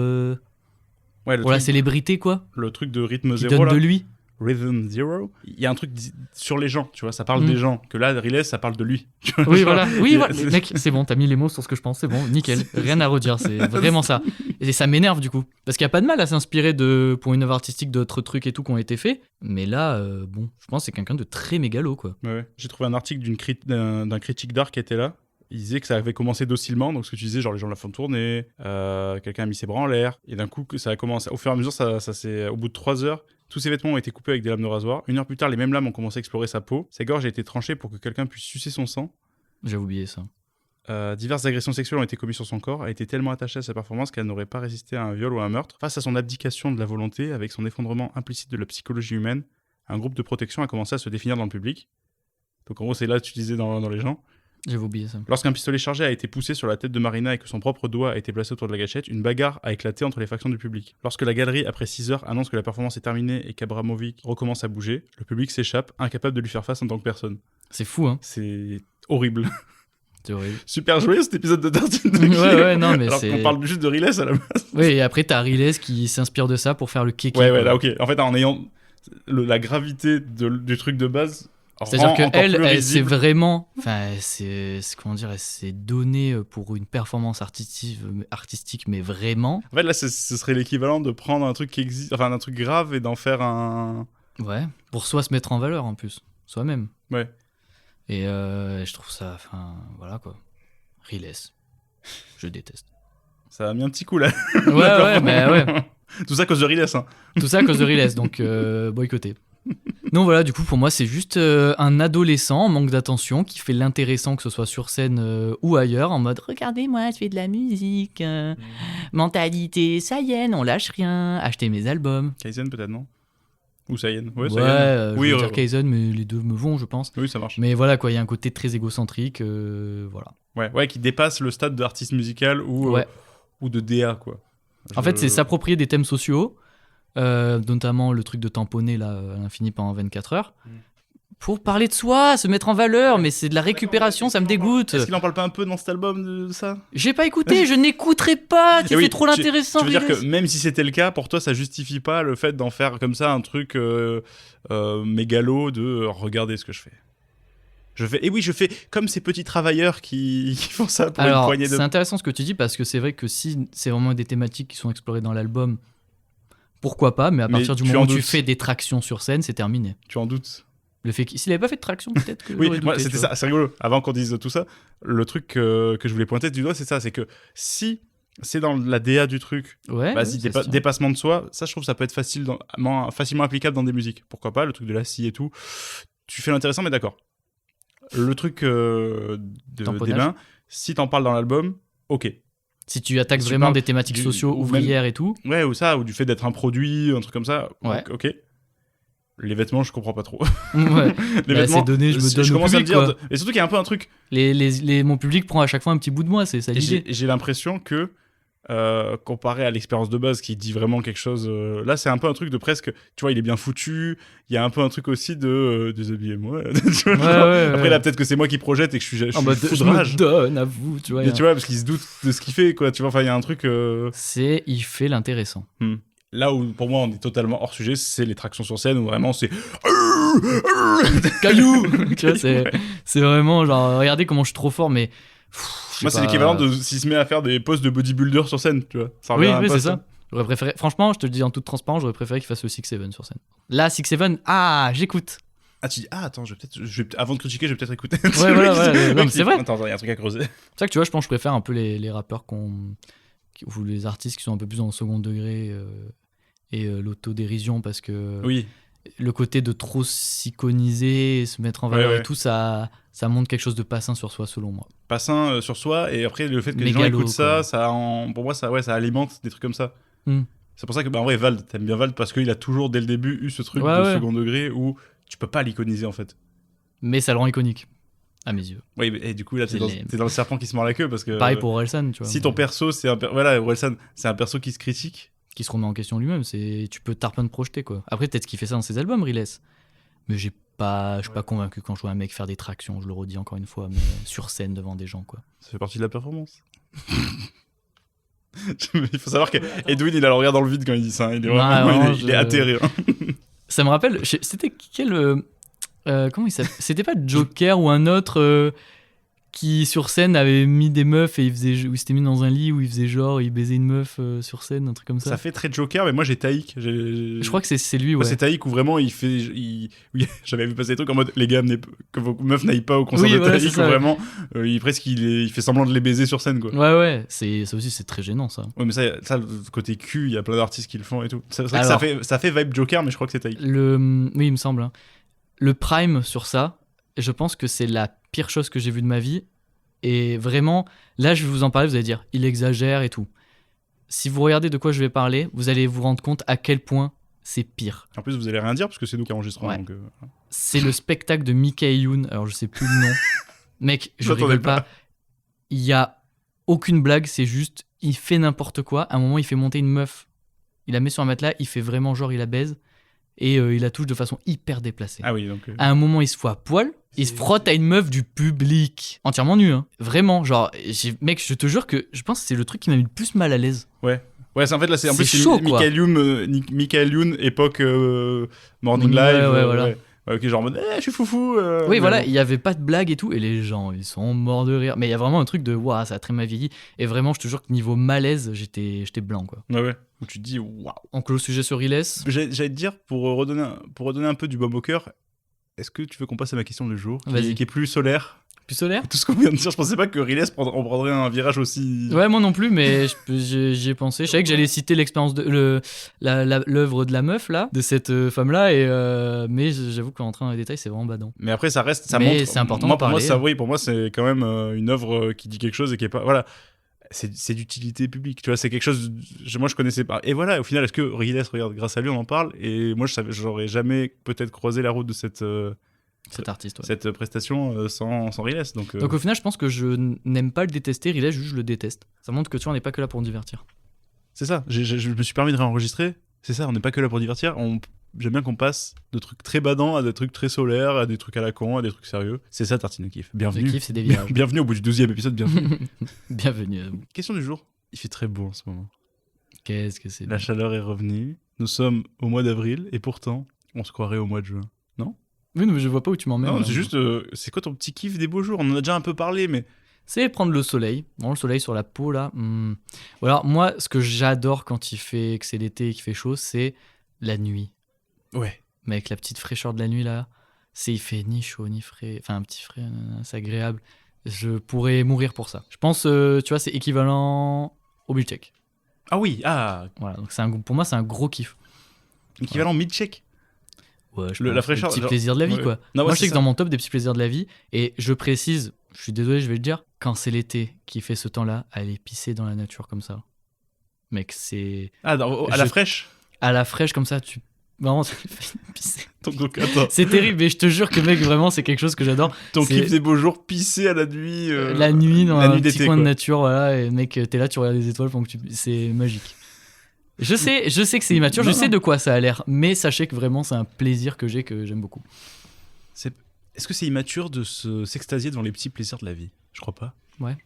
la célébrité, quoi. Le truc de Rythme Zéro, là. Qui donne de lui. Rhythm Zero, il y a un truc sur les gens, tu vois, ça parle des gens, que là, Riles, ça parle de lui. Oui, voilà. Oui, voilà. Mec, c'est bon, t'as mis les mots sur ce que je pense, c'est bon, nickel, rien à redire, c'est vraiment ça. Et ça m'énerve, du coup, parce qu'il n'y a pas de mal à s'inspirer pour une œuvre artistique d'autres trucs et tout qui ont été faits, mais là, bon, je pense que c'est quelqu'un de très mégalo, quoi. Ouais. J'ai trouvé un article d'un critique d'art qui était là. Il disait que ça avait commencé docilement, donc ce que tu disais, genre les gens la font tourner, quelqu'un a mis ses bras en l'air, et d'un coup, ça a commencé, au fur et à mesure, ça c'est, au bout de 3 heures, Tous ses vêtements ont été coupés avec des lames de rasoir. 1 heure plus tard, les mêmes lames ont commencé à explorer sa peau. Sa gorge a été tranchée pour que quelqu'un puisse sucer son sang. J'avais oublié ça. Diverses agressions sexuelles ont été commises sur son corps. Elle était tellement attachée à sa performance qu'elle n'aurait pas résisté à un viol ou à un meurtre. Face à son abdication de la volonté, avec son effondrement implicite de la psychologie humaine, un groupe de protection a commencé à se définir dans le public. Donc en gros, c'est là que tu disais dans les gens. J'avais oublié ça. Lorsqu'un pistolet chargé a été poussé sur la tête de Marina et que son propre doigt a été placé autour de la gâchette, une bagarre a éclaté entre les factions du public. Lorsque la galerie, après 6 heures, annonce que la performance est terminée et qu'Abramovic recommence à bouger, le public s'échappe, incapable de lui faire face en tant que personne. C'est fou, hein. C'est horrible. C'est horrible. Super joué cet épisode de 13 Degrés. Ouais, non, mais alors c'est... qu'on parle juste de Riles à la base. Oui, et après, t'as Riles qui s'inspire de ça pour faire le kéké. Ouais, là, ok. En fait, en ayant la gravité du truc de base... C'est-à-dire qu'elle c'est vraiment... Enfin, comment dire, elle s'est donnée pour une performance artistique, mais vraiment... En fait, là, ce serait l'équivalent de prendre un truc qui existe... Enfin, un truc grave et d'en faire un... Ouais, pour soi se mettre en valeur, en plus. Soi-même. Ouais. Et je trouve ça... Enfin, voilà, quoi. Riles. Je déteste. Ça a mis un petit coup, là. Ouais, mais ouais. Tout ça à cause de Riles, hein. Tout ça à cause de Riles, donc boycotté. Non, voilà, du coup, pour moi, c'est juste un adolescent en manque d'attention qui fait l'intéressant, que ce soit sur scène ou ailleurs, en mode « Regardez-moi, je fais de la musique, mentalité, ça y est, on lâche rien, achetez mes albums. » Kaizen, peut-être, non? Ou Saiyan. Ouais, Saiyan. je veux dire Kaizen, mais les deux me vont, je pense. Oui, ça marche. Mais voilà, quoi, il y a un côté très égocentrique, voilà. Ouais, qui dépasse le stade d'artiste musical ou de DA, quoi. En fait, c'est s'approprier des thèmes sociaux, notamment le truc de tamponner là, à l'infini pendant 24 heures, pour parler de soi, se mettre en valeur, mais c'est de la récupération, ça me dégoûte. Est-ce qu'il en parle pas un peu dans cet album de ça? J'ai pas écouté, je n'écouterai pas, tu fais trop l'intéressant. Tu veux dire que même si c'était le cas, pour toi, ça justifie pas le fait d'en faire comme ça un truc mégalo de regarder ce que je fais. Je fais comme ces petits travailleurs qui font ça pour une poignée de... C'est intéressant ce que tu dis, parce que c'est vrai que si c'est vraiment des thématiques qui sont explorées dans l'album, pourquoi pas, mais à partir du moment où tu fais des tractions sur scène, c'est terminé. Tu en doutes? Le fait s'il avait pas fait de traction, peut-être que... Oui, moi, c'était ça, c'est rigolo. Avant qu'on dise tout ça, le truc que je voulais pointer du doigt, c'est ça, c'est que si c'est dans la DA du truc, vas-y, dépassement de soi, ça, je trouve que ça peut être facilement applicable dans des musiques. Pourquoi pas, le truc de la scie et tout. Tu fais l'intéressant, mais d'accord. Le truc des mains, si t'en parles dans l'album, ok. Si tu attaques vraiment des thématiques sociaux, ouvrières et tout. Ouais, ou du fait d'être un produit, un truc comme ça, ouais. Ok. Les vêtements, je comprends pas trop. Ouais. Les vêtements, c'est donné, je me donne au public, quoi. Et surtout qu'il y a un peu un truc... Mon public prend à chaque fois un petit bout de moi, c'est ça l'idée. J'ai l'impression que, comparé à l'expérience de base qui dit vraiment quelque chose... là, c'est un peu un truc de presque... Tu vois, il est bien foutu. Il y a un peu un truc aussi de... déshabillez-moi. Après, là, peut-être que c'est moi qui projette et que je suis foudrage. Je me donne à vous, tu vois. Mais tu vois, parce qu'il se doute de ce qu'il fait, quoi. Tu vois, enfin, il y a un truc... Il fait l'intéressant. Là où, pour moi, on est totalement hors sujet, c'est les tractions sur scène où vraiment c'est... Caillou. Tu vois, c'est vraiment genre, regardez comment je suis trop fort, mais... Moi, c'est l'équivalent de s'il se met à faire des poses de bodybuilder sur scène, tu vois. Ça oui, c'est ça. J'aurais préféré... Franchement, je te le dis en toute transparence, j'aurais préféré qu'il fasse le 6-7 sur scène. Là, 6-7, j'écoute. Ah, tu dis, attends, avant de critiquer, je vais peut-être écouter. Ouais, voilà. Non, mais c'est vrai. Attends, il y a un truc à creuser. C'est ça que tu vois, je pense que je préfère un peu les rappeurs ou les artistes qui sont un peu plus dans le second degré et l'autodérision, parce que le côté de trop s'iconiser, se mettre en valeur et tout, ça montre quelque chose de pas sain sur soi, selon moi. Pas sain sur soi, et après le fait que les gens écoutent ça, pour moi, ça alimente des trucs comme ça. C'est pour ça que, en vrai, Vald, t'aimes bien Vald parce qu'il a toujours, dès le début, eu ce truc de second degré où tu peux pas l'iconiser, en fait. Mais ça le rend iconique. À mes yeux. Oui, et du coup, là, t'es dans le serpent qui se mord la queue, parce que... Pareil pour Orelsan, tu vois. Si ton perso, c'est Orelsan, c'est un perso qui se critique. Qui se remet en question lui-même, tu peux tarpin de projeter, quoi. Après, peut-être qu'il fait ça dans ses albums, Riles. Mais je suis pas convaincu quand je vois un mec faire des tractions, je le redis encore une fois, mais sur scène devant des gens, quoi. Ça fait partie de la performance. Il faut savoir qu'Edwin, il a le regard dans le vide quand il dit ça. Il est vraiment, il est atterré. Ça me rappelle, c'était quel... comment il s'appelle ? C'était pas Joker ou un autre qui sur scène avait mis des meufs et il s'était mis dans un lit où il faisait genre, il baisait une meuf sur scène, un truc comme ça. Ça fait très Joker, mais moi j'ai Taïk. Je crois que c'est lui, ouais. Moi, c'est Taïk où vraiment il fait. Oui, j'avais vu passer des trucs en mode les gars, que vos meufs n'aillent pas au concert Oui, de voilà, Taïk, c'est ça, où ouais. vraiment il fait semblant de les baiser sur scène, quoi. Ouais, ça aussi c'est très gênant ça. Ouais, mais ça, côté cul, il y a plein d'artistes qui le font et tout. C'est vrai Alors, que ça fait vibe Joker, mais je crois que c'est Taïk. Oui, il me semble. Hein. Le prime sur ça, je pense que c'est la pire chose que j'ai vue de ma vie. Et vraiment, là, je vais vous en parler, vous allez dire, il exagère et tout. Si vous regardez de quoi je vais parler, vous allez vous rendre compte à quel point c'est pire. En plus, vous allez rien dire parce que c'est nous qui enregistrons. Ouais. Donc, C'est le spectacle de Michael Youn. Alors, je sais plus le nom. Mec, je J'attendais rigole pas. pas. Il y a aucune blague, c'est juste, il fait n'importe quoi. À un moment, il fait monter une meuf. Il la met sur un matelas, il fait vraiment genre, il la baise. Et il la touche de façon hyper déplacée. Ah oui, donc. À un moment, il se fout à poil. Il se frotte à une meuf du public. Entièrement nu, hein. Vraiment, genre, mec, je te jure que je pense que c'est le truc qui m'a mis le plus mal à l'aise. Ouais, c'est en fait là, c'est en C'est plus chaud, c'est quoi. Michael Youn, époque Morning Ouais, Live. voilà. Ouais. Ok, genre en mode, je suis foufou. Oui, mais voilà, bon. il y avait pas de blague et tout, et les gens, ils sont morts de rire. Mais il y a vraiment un truc de, waouh, ça a très mal vieilli. Et vraiment, je te jure que niveau malaise, j'étais blanc, quoi. Ouais. Où tu te dis, waouh. On clôt le sujet sur Riles. J'allais te dire, pour redonner un peu du baume au cœur, est-ce que tu veux qu'on passe à ma question du jour, Vas-y. qui est plus solaire? Plus solaire? Tout ce qu'on vient de dire, je pensais pas que Riles on prendrait un virage aussi. Ouais, moi non plus, mais j'y ai pensé. Je savais que j'allais citer l'expérience de l'œuvre de la meuf là, de cette femme là, mais j'avoue qu'en entrant dans les détails, c'est vraiment badant. Mais après, ça reste, ça Mais montre. c'est important moi, d'en pour moi, parler. ça, oui, pour moi, c'est quand même une œuvre qui dit quelque chose et qui est pas. Voilà. C'est d'utilité publique, tu vois, c'est quelque chose. Moi, je connaissais pas. Et voilà, au final, est-ce que Riles, regarde, grâce à lui, on en parle? Et moi, j'aurais jamais peut-être croisé la route de cette Cet artiste, ouais. cette prestation sans Riles. Donc au final, je pense que je n'aime pas le détester, Riles, juste je le déteste. Ça montre que tu vois, on n'est pas que là pour me divertir. C'est ça, je me suis permis de réenregistrer. C'est ça, on n'est pas que là pour divertir. J'aime bien qu'on passe de trucs très badants à des trucs très solaires, à des trucs à la con, à des trucs sérieux. C'est ça, Tartine de Kiff. Bienvenue. Le kiff, c'est des virages. Bienvenue au bout du 12e épisode, bienvenue. Bienvenue à vous. Question du jour. Il fait très beau en ce moment. Qu'est-ce que c'est La chaleur est revenue. Nous sommes au mois d'avril et pourtant, on se croirait au mois de juin. Oui, non, mais je vois pas où tu m'emmènes. Non, là. c'est juste, c'est quoi ton petit kiff des beaux jours? On en a déjà un peu parlé, mais C'est prendre le soleil. Bon, le soleil sur la peau, là. Ou alors, moi, ce que j'adore quand il fait, que c'est l'été et qu'il fait chaud, c'est la nuit. ouais. Mais avec la petite fraîcheur de la nuit, là, il fait ni chaud ni frais. Enfin, un petit frais, c'est agréable. Je pourrais mourir pour ça. Je pense, tu vois, c'est équivalent au Milchek. Ah oui, Voilà, donc pour moi, c'est un gros kiff. équivalent mid-check. Ouais, je La pense, fraîcheur, le petit genre- plaisir de la vie, ouais. quoi. Non, ouais, Moi, je c'est sais que ça. dans mon top des petits plaisirs de la vie, et je précise, je suis désolé, je vais le dire, quand c'est l'été qui fait ce temps-là, aller pisser dans la nature comme ça. Mec, c'est Ah, à la Je- fraîche. à la fraîche comme ça, vraiment, ça me fait pisser. Donc, attends. C'est terrible, mais je te jure que, mec, vraiment, c'est quelque chose que j'adore. Ton c'est- kiff des beaux jours, pisser à la nuit. La nuit, dans la un nuit petit d'été, coin de quoi. nature, voilà, et mec, t'es là, tu regardes les étoiles pendant que c'est magique. Je sais que c'est immature, Non, je sais non. de quoi ça a l'air, mais sachez que vraiment, c'est un plaisir que j'aime beaucoup. Est-ce que c'est immature de s'extasier devant les petits plaisirs de la vie? Je crois pas. Ouais.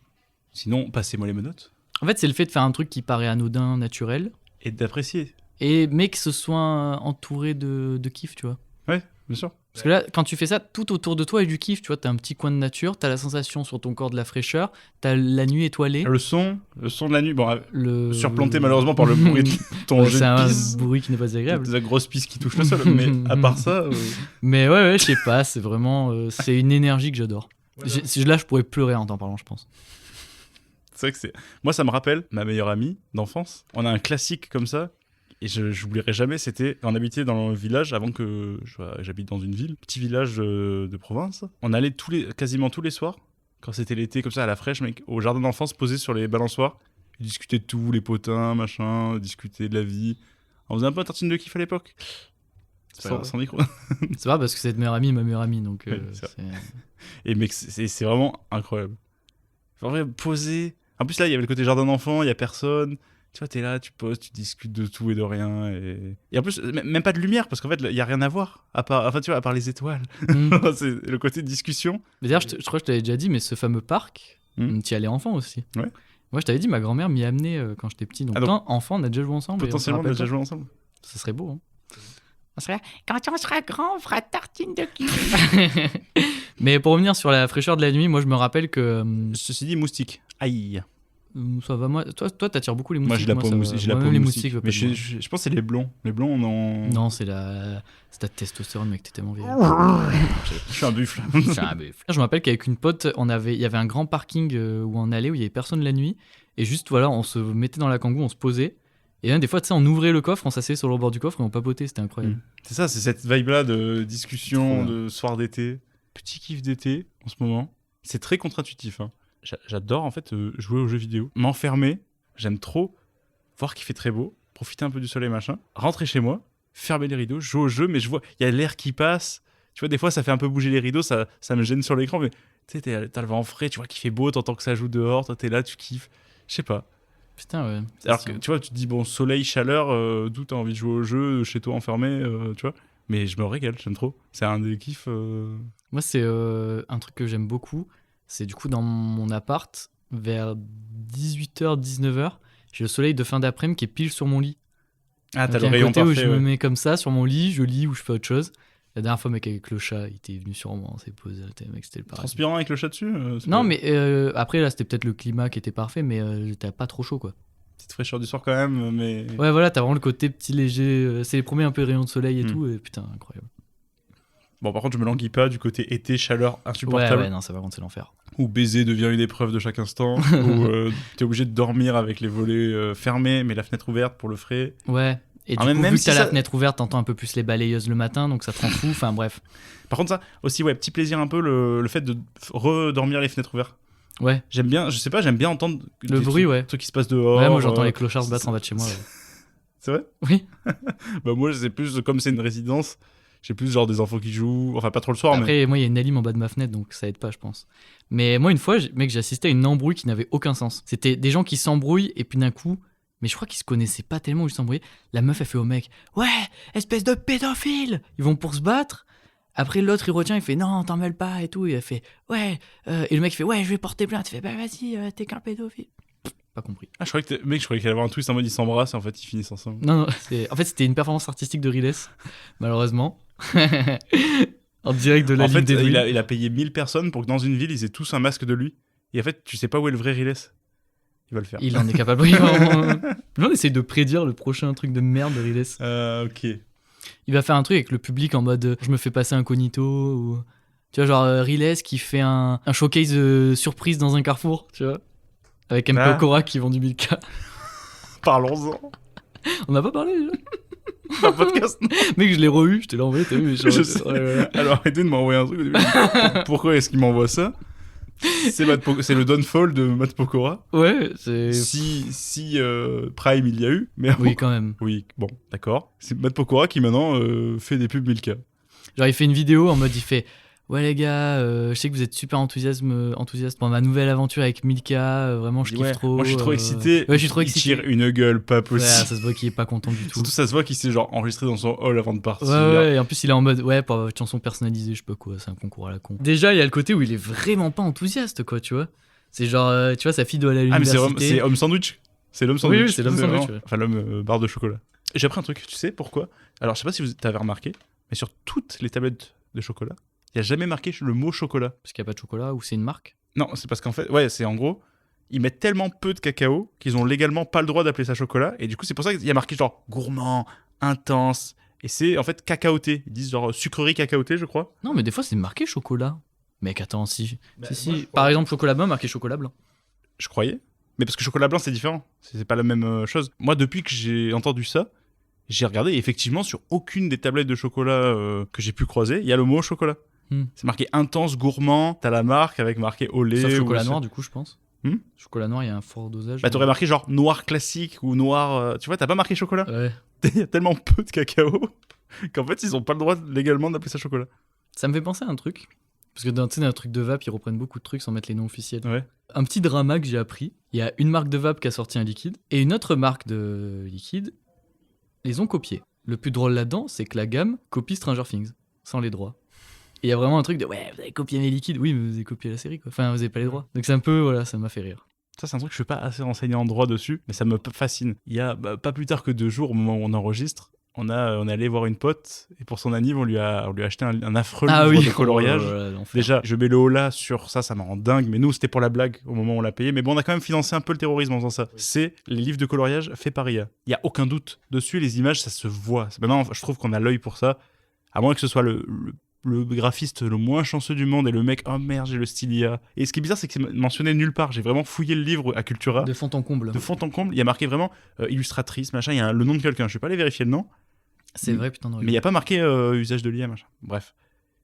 Sinon, passez-moi les menottes. En fait, c'est le fait de faire un truc qui paraît anodin, naturel, Et d'apprécier. mais que ce soit entouré de kiff, tu vois. Ouais, bien sûr. Parce que là, quand tu fais ça, tout autour de toi est du kiff, tu vois. T'as un petit coin de nature, t'as la sensation sur ton corps de la fraîcheur, t'as la nuit étoilée. Le son de la nuit, bon, surplanté le... malheureusement par le bruit de ton Ouais, jet c'est un de pisse. bruit qui n'est pas agréable. La grosse pisse qui touche le sol. Mais à part ça, Mais ouais, je sais pas, c'est vraiment... c'est une énergie que j'adore. Là, je pourrais pleurer en t'en parlant, je pense. c'est vrai que c'est. Moi, ça me rappelle ma meilleure amie d'enfance. On a un classique comme ça. Et je n'oublierai jamais, c'était, on habitait dans le village avant que j'habite dans une ville, petit village de province. On allait quasiment tous les soirs, quand c'était l'été, comme ça, à la fraîche, mec, au jardin d'enfance, posé sur les balançoires, et discuter de tout, les potins, machin, discuter de la vie. On faisait un peu un tartine de kiff à l'époque. Sans micro. C'est vrai parce que cette meilleure amie est ma meilleure amie, donc Ouais, c'est c'est... Et mec, c'est vraiment incroyable. En vrai, poser. En plus, là, il y avait le côté jardin d'enfant, il y a personne. Tu vois, t'es là, tu poses, tu discutes de tout et de rien. Et en plus, même pas de lumière, parce qu'en fait, il y a rien à voir. À part les étoiles. C'est le côté discussion. Mais d'ailleurs, je crois que je t'avais déjà dit, mais ce fameux parc, t'y allais enfant aussi. Ouais. Moi, je t'avais dit, ma grand-mère m'y a amené quand j'étais petit. Donc, Ah, donc, quand enfant, on a déjà joué ensemble. Potentiellement, on a déjà joué ensemble. Ça serait beau, hein. On serait là, quand on sera grand, on fera tartine de kiff. Mais pour revenir sur la fraîcheur de la nuit, moi je me rappelle que Ceci dit, moustique. Aïe. ça va, moi. Toi, t'attires beaucoup les moustiques. Moi, j'ai la peau ça va. moustique. J'ai la Moi, peau même les moustique. moustiques, Mais je pense que c'est les blonds. Les blonds, on en. Non, c'est ta testostérone, mec, t'es tellement vieille. Je suis un buffle. Je me rappelle qu'avec une pote, il y avait un grand parking où on allait, où il y avait personne la nuit. Et juste, voilà, on se mettait dans la kangou, on se posait. Et là, des fois, tu sais, on ouvrait le coffre, on s'asseyait sur le bord du coffre et on papotait, c'était incroyable. C'est ça, c'est cette vibe-là de discussion, Trop de soir d'été. Petit kiff d'été en ce moment. C'est très contre-intuitif. Hein. J'adore en fait jouer aux jeux vidéo. M'enfermer, j'aime trop voir qu'il fait très beau, profiter un peu du soleil, machin. Rentrer chez moi, fermer les rideaux, jouer au jeu, mais je vois, il y a l'air qui passe. Tu vois, des fois, ça fait un peu bouger les rideaux, ça me gêne sur l'écran, mais tu sais, t'as le vent frais, tu vois qu'il fait beau, t'entends que ça joue dehors, toi t'es là, tu kiffes. Je sais pas. Putain, ouais. Alors que tu vois, tu te dis, bon, soleil, chaleur, d'où t'as envie de jouer au jeu, chez toi enfermé, tu vois. Mais je me régale, j'aime trop. C'est un des kiffs. Moi, c'est un truc que j'aime beaucoup. C'est du coup dans mon appart, vers 18h, 19h, j'ai le soleil de fin d'après-midi qui est pile sur mon lit. Ah, Donc, t'as le il y a un rayon côté parfait. où je me mets comme ça sur mon lit, je lis ou je fais autre chose. La dernière fois, mec, avec le chat, il était venu sur moi, on s'est posé, mec, c'était le paradis. Transpirant avec le chat dessus Non, pas... mais après, là, c'était peut-être le climat qui était parfait, mais t'as pas trop chaud, quoi. Petite fraîcheur du soir quand même, mais... Ouais, voilà, t'as vraiment le côté petit léger. C'est les premiers un peu rayons de soleil et tout, et putain, incroyable. Bon, par contre, je me languis pas du côté été, chaleur insupportable. Ouais, non, ça va contre, c'est l'enfer. Où baiser devient une épreuve de chaque instant. Où t'es obligé de dormir avec les volets fermés, mais la fenêtre ouverte pour le frais. Ouais. Et du Ah, coup, même vu que si t'as ça- la fenêtre ouverte, t'entends un peu plus les balayeuses le matin, donc ça te rend fou. Enfin, bref. Par contre, ça, aussi, ouais, petit plaisir un peu, le fait de redormir les fenêtres ouvertes. Ouais. J'aime bien, je sais pas, j'aime bien entendre Le bruit, ouais. trucs qui se passent dehors. Ouais, moi j'entends les clochards se battre en bas de chez moi. Ouais. C'est vrai? Oui. Bah, moi, c'est plus, comme c'est une résidence, j'ai plus genre des enfants qui jouent, enfin, pas trop le soir, mais. Après, moi, il y a une alim en bas de ma fenêtre, donc ça aide pas, je pense. Mais moi, une fois, mec, j'ai assisté à une embrouille qui n'avait aucun sens. C'était des gens qui s'embrouillent, et puis d'un coup, mais je crois qu'ils se connaissaient pas tellement où ils s'embrouillaient. La meuf, elle fait au mec, ouais, espèce de pédophile. Ils vont pour se battre. Après, l'autre, il retient, il fait, non, t'en mêles pas, et tout. Et elle fait, ouais. Et le mec, il fait, ouais, je vais porter plainte. Il fait, bah vas-y, t'es qu'un pédophile. Pas compris. Ah, je croyais que mec, je croyais qu'il allait y avoir un twist en mode ils s'embrassent et en fait ils finissent ensemble. Non, en fait, c'était une performance artistique de Riles, malheureusement. En direct de la En ligne fait, des druides. il a payé 1000 personnes pour que dans une ville ils aient tous un masque de lui. Et en fait, tu sais pas où est le vrai Riles. Il va le faire. Il en est capable. Oui, vraiment. On essaye de prédire le prochain truc de merde de Riles. Ok. Il va faire un truc avec le public en mode je me fais passer incognito ou tu vois genre Riles qui fait un showcase surprise dans un carrefour, tu vois, avec M. Ah. Pokora qui vend du Milka. Parlons-en. On n'a pas parlé déjà. Dans le podcast. Mec, je l'ai re-eu, je te l'ai envoyé, t'as vu mais Je sais. Alors, Edwin m'a envoyé un truc au début. Pourquoi est-ce qu'il m'envoie ça? C'est le downfall de Matt Pokora. Ouais, c'est Si Prime il y a eu. Mais oui quand même. Oui, bon, d'accord. C'est Matt Pokora qui maintenant fait des pubs Milka. Genre il fait une vidéo en mode il fait ouais les gars, je sais que vous êtes super enthousiaste pour ma nouvelle aventure avec Milka, vraiment je kiffe Ouais, trop. moi je suis trop excité. Ouais, je suis trop Il excité. tire une gueule pas Ouais, possible. ça se voit qu'il est pas content du tout. Surtout ça se voit qu'il s'est genre enregistré dans son hall avant de partir. Ouais, et en plus il est en mode ouais pour avoir une chanson personnalisée, je sais pas quoi, c'est un concours à la con. Déjà il y a le côté où il est vraiment pas enthousiaste quoi, tu vois. C'est genre tu vois sa fille doit aller à Ah mais l'université. c'est Homme Sandwich. C'est l'homme sandwich. Oui, c'est l'homme sandwich, ouais. Enfin l'homme barre de chocolat. J'ai appris un truc, tu sais pourquoi? Alors je sais pas si vous t'avez remarqué, mais sur toutes les tablettes de chocolat, il y a jamais marqué le mot chocolat. Parce qu'il y a pas de chocolat ou c'est une marque. Non, c'est parce qu'en fait, ouais, c'est en gros, ils mettent tellement peu de cacao qu'ils ont légalement pas le droit d'appeler ça chocolat, et du coup c'est pour ça qu'il y a marqué genre gourmand, intense, et c'est en fait cacaoté. Ils disent genre sucrerie cacaoté, je crois. Non mais des fois c'est marqué chocolat. Mec attends si. Bah, si moi, je Par exemple chocolat blanc marqué chocolat blanc. Je croyais. Mais parce que chocolat blanc, c'est différent. C'est pas la même chose. Moi, depuis que j'ai entendu ça, j'ai regardé et effectivement, sur aucune des tablettes de chocolat que j'ai pu croiser, il y a le mot chocolat. C'est marqué intense, gourmand. T'as la marque avec marqué au lait. Sauf ou chocolat noir du coup je pense. Hmm Chocolat noir il y a un fort dosage. Bah, t'aurais marqué genre noir classique ou noir. Tu vois, t'as pas marqué chocolat. Ouais. Il y a tellement peu de cacao qu'en fait, ils ont pas le droit légalement d'appeler ça chocolat. Ça me fait penser à un truc. Parce que dans un truc de vape, ils reprennent beaucoup de trucs sans mettre les noms officiels. Ouais. Un petit drama que j'ai appris, il y a une marque de vape qui a sorti un liquide, et une autre marque de liquide les ont copiés. Le plus drôle là-dedans, c'est que la gamme copie Stranger Things, sans les droits. Et il y a vraiment un truc de ouais, vous avez copié mes liquides. Oui, mais vous avez copié la série, quoi. Enfin, vous avez pas les droits. Donc c'est un peu, voilà, ça m'a fait rire. Ça, c'est un truc que je suis pas assez renseigné en droit dessus, mais ça me fascine. Il y a pas plus tard que 2 jours, au moment où on enregistre, on est allé voir une pote et pour son anniv, on lui a acheté un affreux livre de coloriage. Déjà, je mets le holà sur ça me rend dingue, mais nous, c'était pour la blague au moment où on l'a payé. Mais bon, on a quand même financé un peu le terrorisme en faisant ça. Oui. C'est les livres de coloriage faits par IA. Il n'y a aucun doute dessus, les images, ça se voit. Maintenant, je trouve qu'on a l'œil pour ça, à moins que ce soit le graphiste le moins chanceux du monde et le mec, oh merde, j'ai le style IA. Et ce qui est bizarre, c'est que c'est mentionné nulle part. J'ai vraiment fouillé le livre à Cultura. De fond en comble. Il y a marqué vraiment illustratrice, machin, il y a le nom de quelqu'un. Je vais pas aller vérifier le nom. C'est vrai, putain de Mais il n'y a pas marqué usage de l'IA, machin. Bref.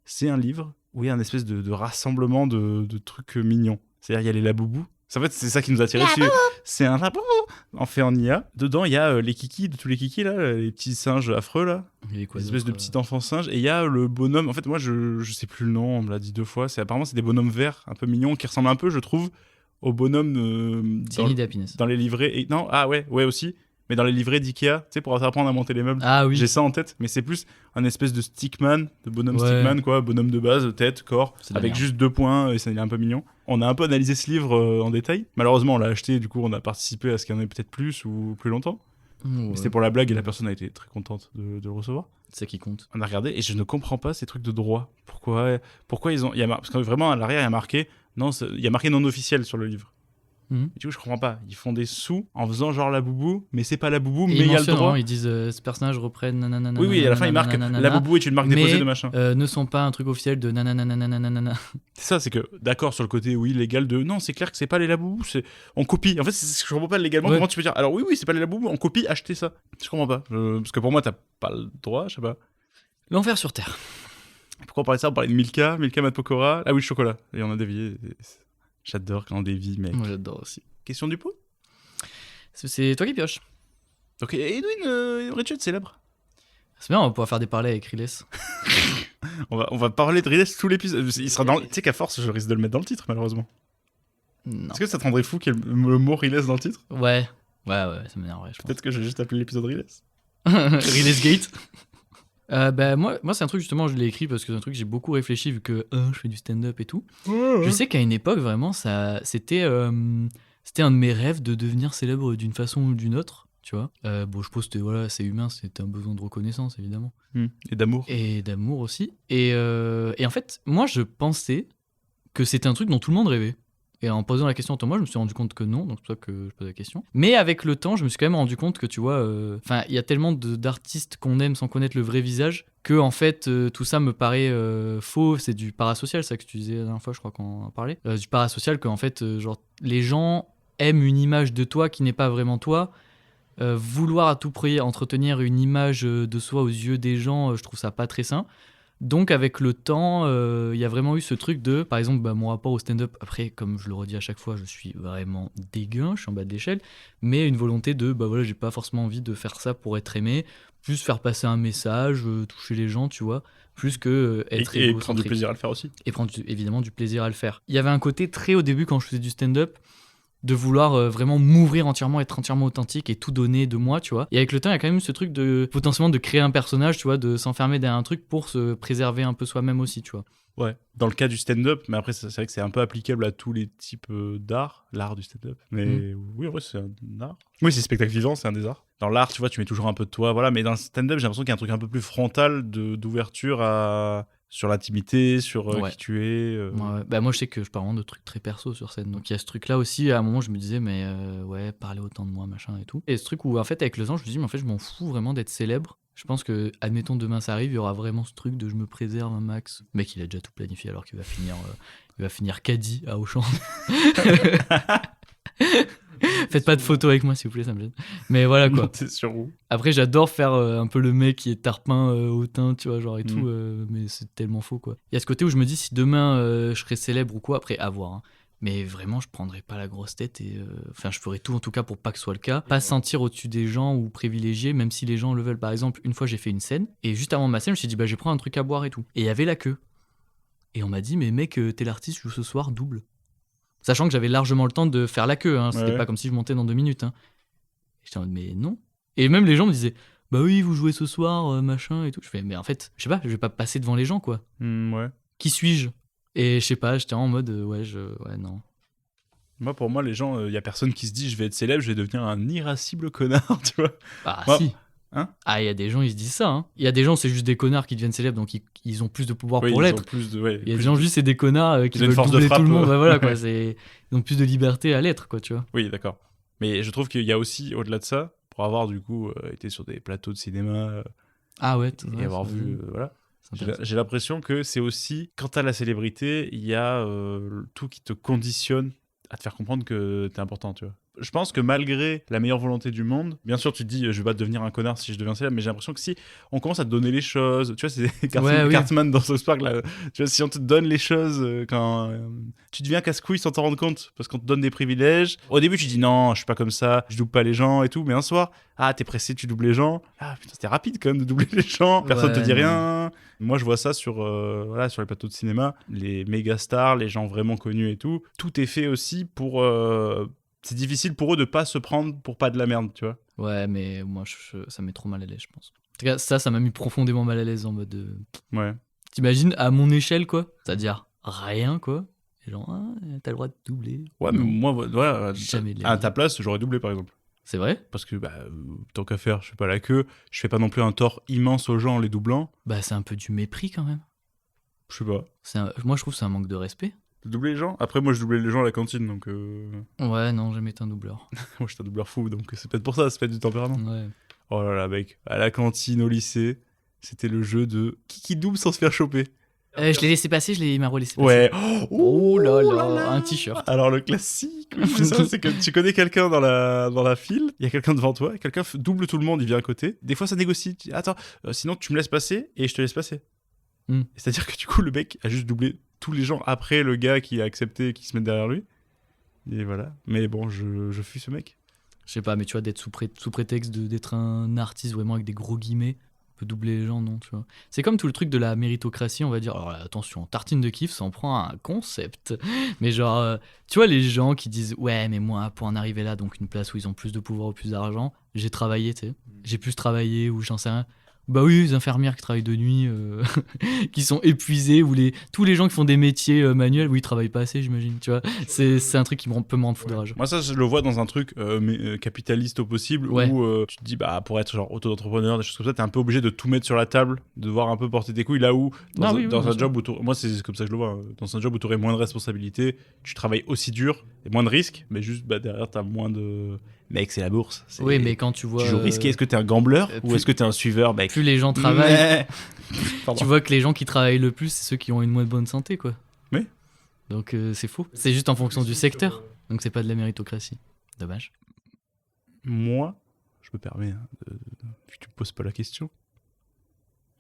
C'est un livre où il y a un espèce de rassemblement de trucs mignons. C'est-à-dire, il y a les laboubous. En fait, c'est ça qui nous a attirés dessus. C'est un laboubou en fait en IA. Dedans, il y a les kikis, tous les kikis, là, les petits singes affreux, là. Des espèces de petits enfants singes. Et il y a le bonhomme. En fait, moi, je sais plus le nom, on me l'a dit 2 fois. Apparemment, c'est des bonhommes verts, un peu mignons, qui ressemblent un peu, je trouve, aux bonhommes dans les livrets. Et, non, ouais, aussi. Mais dans les livrets d'Ikea, tu sais, pour apprendre à monter les meubles. Ah oui. J'ai ça en tête, mais c'est plus un espèce de stickman, de bonhomme stickman, quoi. Bonhomme de base, tête, corps, avec juste 2 points, et ça, il est un peu mignon. On a un peu analysé ce livre en détail. Malheureusement, on l'a acheté, du coup, on a participé à ce qu'il y en ait peut-être plus ou plus longtemps. Ouais. C'était pour la blague et la personne a été très contente de le recevoir. C'est ça qui compte. On a regardé et je ne comprends pas ces trucs de droit. Pourquoi ils ont. Parce que vraiment, à l'arrière, il y a marqué. Non, il y a marqué non officiel sur le livre. Et du coup, je comprends pas. Ils font des sous en faisant genre la boubou, mais c'est pas la boubou, mais il y a le droit. Ils disent ce personnage reprenne nanana. Oui, à la fin, ils marquent la boubou est une marque déposée de machin. Ne sont pas un truc officiel de nanana. C'est ça, c'est que d'accord sur le côté légal de non, c'est clair que c'est pas les laboubous, on copie. En fait, c'est ce que je comprends pas légalement. Comment tu peux dire alors oui, c'est pas les laboubous, on copie, achetez ça. Je comprends pas. Parce que pour moi, t'as pas le droit, je sais pas. L'enfer sur terre. Pourquoi on parlait de ça? On parlait de Milka Mat Pokora. Ah oui, chocolat. Et on a dévié. J'adore quand on dévie, mec. Moi, j'adore aussi. Question du pot? C'est toi qui pioches. Ok, Edwin Richard célèbre. C'est bien, on va pouvoir faire des parlers avec Riles. on va parler de Riles tout l'épisode. Il sera dans. Tu sais qu'à force, je risque de le mettre dans le titre, malheureusement. Non. Est-ce que ça te rendrait fou qu'il y ait le mot Riles dans le titre? Ouais, ça m'énerverait. Peut-être que je vais juste appeler l'épisode Riles. Riles Gate. Moi c'est un truc, justement, je l'ai écrit parce que c'est un truc que j'ai beaucoup réfléchi vu que je fais du stand-up et tout. Je sais qu'à une époque, vraiment, c'était un de mes rêves de devenir célèbre d'une façon ou d'une autre, tu vois. Je pense que c'est humain, c'était un besoin de reconnaissance, évidemment. Et d'amour. Et d'amour aussi. Et en fait, moi, je pensais que c'était un truc dont tout le monde rêvait. Et en posant la question à Thomas, je me suis rendu compte que non, donc c'est pour ça que je pose la question. Mais avec le temps, je me suis quand même rendu compte que, tu vois, il y a tellement d'artistes qu'on aime sans connaître le vrai visage, que en fait, tout ça me paraît faux. C'est du parasocial, ça que tu disais la dernière fois, je crois qu'on en parlait. Du parasocial, qu'en fait, genre, les gens aiment une image de toi qui n'est pas vraiment toi. Vouloir à tout prix entretenir une image de soi aux yeux des gens, je trouve ça pas très sain. Donc avec le temps, il y a vraiment eu ce truc de, par exemple, mon rapport au stand-up, après, comme je le redis à chaque fois, je suis vraiment dégueu, je suis en bas de l'échelle, mais une volonté de, j'ai pas forcément envie de faire ça pour être aimé, plus faire passer un message, toucher les gens, tu vois, plus que être et prendre du plaisir à le faire aussi. Et prendre évidemment du plaisir à le faire. Il y avait un côté très au début, quand je faisais du stand-up, de vouloir vraiment m'ouvrir entièrement, être entièrement authentique et tout donner de moi, tu vois. Et avec le temps, il y a quand même ce truc de potentiellement de créer un personnage, tu vois, de s'enfermer derrière un truc pour se préserver un peu soi-même aussi, tu vois. Ouais, dans le cas du stand-up, mais après, c'est vrai que c'est un peu applicable à tous les types d'art, l'art du stand-up. Mais oui, en vrai, c'est un art. Oui, c'est spectacle vivant, c'est un des arts. Dans l'art, tu vois, tu mets toujours un peu de toi, voilà. Mais dans le stand-up, j'ai l'impression qu'il y a un truc un peu plus frontal d'ouverture sur l'intimité, sur qui tu es. Ouais. Moi, je sais que je parle vraiment de trucs très perso sur scène. Donc, il y a ce truc-là aussi. À un moment, je me disais, mais parler autant de moi, machin et tout. Et ce truc où, en fait, avec le temps, je me dis, mais en fait, je m'en fous vraiment d'être célèbre. Je pense que, admettons, demain ça arrive, il y aura vraiment ce truc de je me préserve un max. Le mec, il a déjà tout planifié alors qu'il va finir caddie à Auchan. Faites pas de photos avec moi, s'il vous plaît, ça me gêne. Mais voilà, quoi. T'es sur où? Après, j'adore faire un peu le mec qui est tarpin, hautain, tu vois, genre et tout, mais c'est tellement faux, quoi. Il y a ce côté où je me dis, si demain je serais célèbre ou quoi, après, à voir, hein. Mais vraiment, je prendrais pas la grosse tête et je ferais tout en tout cas pour pas que ce soit le cas. Pas se sentir au-dessus des gens ou privilégié, même si les gens le veulent. Par exemple, une fois, j'ai fait une scène et juste avant ma scène, je me suis dit, je vais prendre un truc à boire et tout. Et il y avait la queue. Et on m'a dit, mais mec, t'es l'artiste, joue ce soir double. Sachant que j'avais largement le temps de faire la queue, hein. C'était pas comme si je montais dans 2 minutes. Hein. J'étais en mode, mais non. Et même les gens me disaient, bah oui, vous jouez ce soir, machin et tout. Je fais, mais en fait, je sais pas, je vais pas passer devant les gens, quoi. Ouais. Qui suis-je? Et je sais pas, j'étais en mode, non. Pour moi, les gens, y a personne qui se dit, je vais être célèbre, je vais devenir un irascible connard, tu vois. Ah, moi, si. Ah, il y a des gens, ils se disent ça. Il y a des gens, c'est juste des connards qui deviennent célèbres, donc ils ont plus de pouvoir Oui, pour ils l'être. ont plus de... ouais, Il y a plus des gens, juste, c'est des connards qui Ils ont une veulent force de doubler frappe, tout le monde. ouais. Voilà, quoi. Ils ont plus de liberté à l'être, quoi, tu vois. Oui, d'accord. Mais je trouve qu'il y a aussi, au-delà de ça, pour avoir du coup été sur des plateaux de cinéma Ah ouais, et avoir vu... voilà. c'est intéressant. J'ai l'impression que c'est aussi, quand t'as la célébrité, il y a tout qui te conditionne à te faire comprendre que t'es important, tu vois. Je pense que malgré la meilleure volonté du monde, bien sûr, tu te dis, je vais pas devenir un connard si je deviens célèbre, mais j'ai l'impression que si on commence à te donner les choses, tu vois, c'est Ouais, oui. Cartman dans South Park, là, tu vois, si on te donne les choses quand tu deviens casse-couille sans t'en rendre compte, parce qu'on te donne des privilèges. Au début, tu dis non, je suis pas comme ça, je double pas les gens et tout, mais un soir, t'es pressé, tu doubles les gens. Ah putain, c'était rapide quand même de doubler les gens, personne te dit rien. Moi, je vois ça sur les plateaux de cinéma, les méga stars, les gens vraiment connus et tout. Tout est fait aussi pour. C'est difficile pour eux de pas se prendre pour pas de la merde, tu vois. Ouais, mais moi, ça me met trop mal à l'aise, je pense. En tout cas, ça m'a mis profondément mal à l'aise en mode. Ouais. T'imagines à mon échelle, quoi. C'est-à-dire rien, quoi. Et genre, t'as le droit de doubler. Ouais, Non. mais moi, Jamais de la à vie. ta place, j'aurais doublé par exemple. C'est vrai? Parce que, tant qu'à faire, je fais pas la queue, je fais pas non plus un tort immense aux gens en les doublant. Bah, c'est un peu du mépris quand même. Je sais pas. Moi, je trouve que c'est un manque de respect. De doubler les gens. Après, moi, je doublais les gens à la cantine, donc. Ouais, non, jamais été un doubleur. Moi, j'étais un doubleur fou, donc c'est peut-être pour ça, c'est peut-être du tempérament. Ouais. Oh là là, mec, à la cantine, au lycée, c'était le jeu de qui double sans se faire choper. Je l'ai laissé passer, il m'a relaissé passer. Ouais. Oh là là, un t-shirt. Alors le classique, c'est ça, c'est que tu connais quelqu'un dans la file, il y a quelqu'un devant toi, et quelqu'un double tout le monde, il vient à côté. Des fois ça négocie. Tu dis, attends, sinon tu me laisses passer et je te laisse passer. C'est-à-dire que du coup le mec a juste doublé tous les gens après le gars qui a accepté qui se met derrière lui. Et voilà. Mais bon, je fuis ce mec. Je sais pas, mais tu vois, d'être sous prétexte d'être un artiste vraiment avec des gros guillemets, peut doubler les gens, non, tu vois. C'est comme tout le truc de la méritocratie, on va dire. Alors là, attention, tartine de kiff, ça en prend un concept. Mais genre, tu vois, les gens qui disent ouais, mais moi, pour en arriver là, donc une place où ils ont plus de pouvoir ou plus d'argent, j'ai travaillé, tu sais. J'ai plus travaillé ou j'en sais rien. Bah oui, les infirmières qui travaillent de nuit, qui sont épuisées, ou tous les gens qui font des métiers manuels, où ils travaillent pas assez, j'imagine, tu vois. C'est un truc qui peut me rendre fou de rage. Moi, ça, je le vois dans un truc capitaliste au possible, Ouais. où tu te dis, pour être genre auto-entrepreneur, des choses comme ça, t'es un peu obligé de tout mettre sur la table, de devoir un peu porter tes couilles, là où, dans un job où moi, c'est comme ça que je le vois, hein. Dans un job où t'aurais moins de responsabilités, tu travailles aussi dur, et moins de risques, mais juste derrière, t'as moins de... Mec, c'est la bourse. Oui, mais quand tu vois... Tu joues risqué, est-ce que t'es un gambler ou est-ce que t'es un suiveur, mec? Plus les gens travaillent, tu vois que les gens qui travaillent le plus, c'est ceux qui ont une moins bonne santé, quoi. Oui. Donc c'est faux. C'est juste en fonction du secteur. Donc c'est pas de la méritocratie. Dommage. Moi, je me permets, vu que tu me poses pas la question.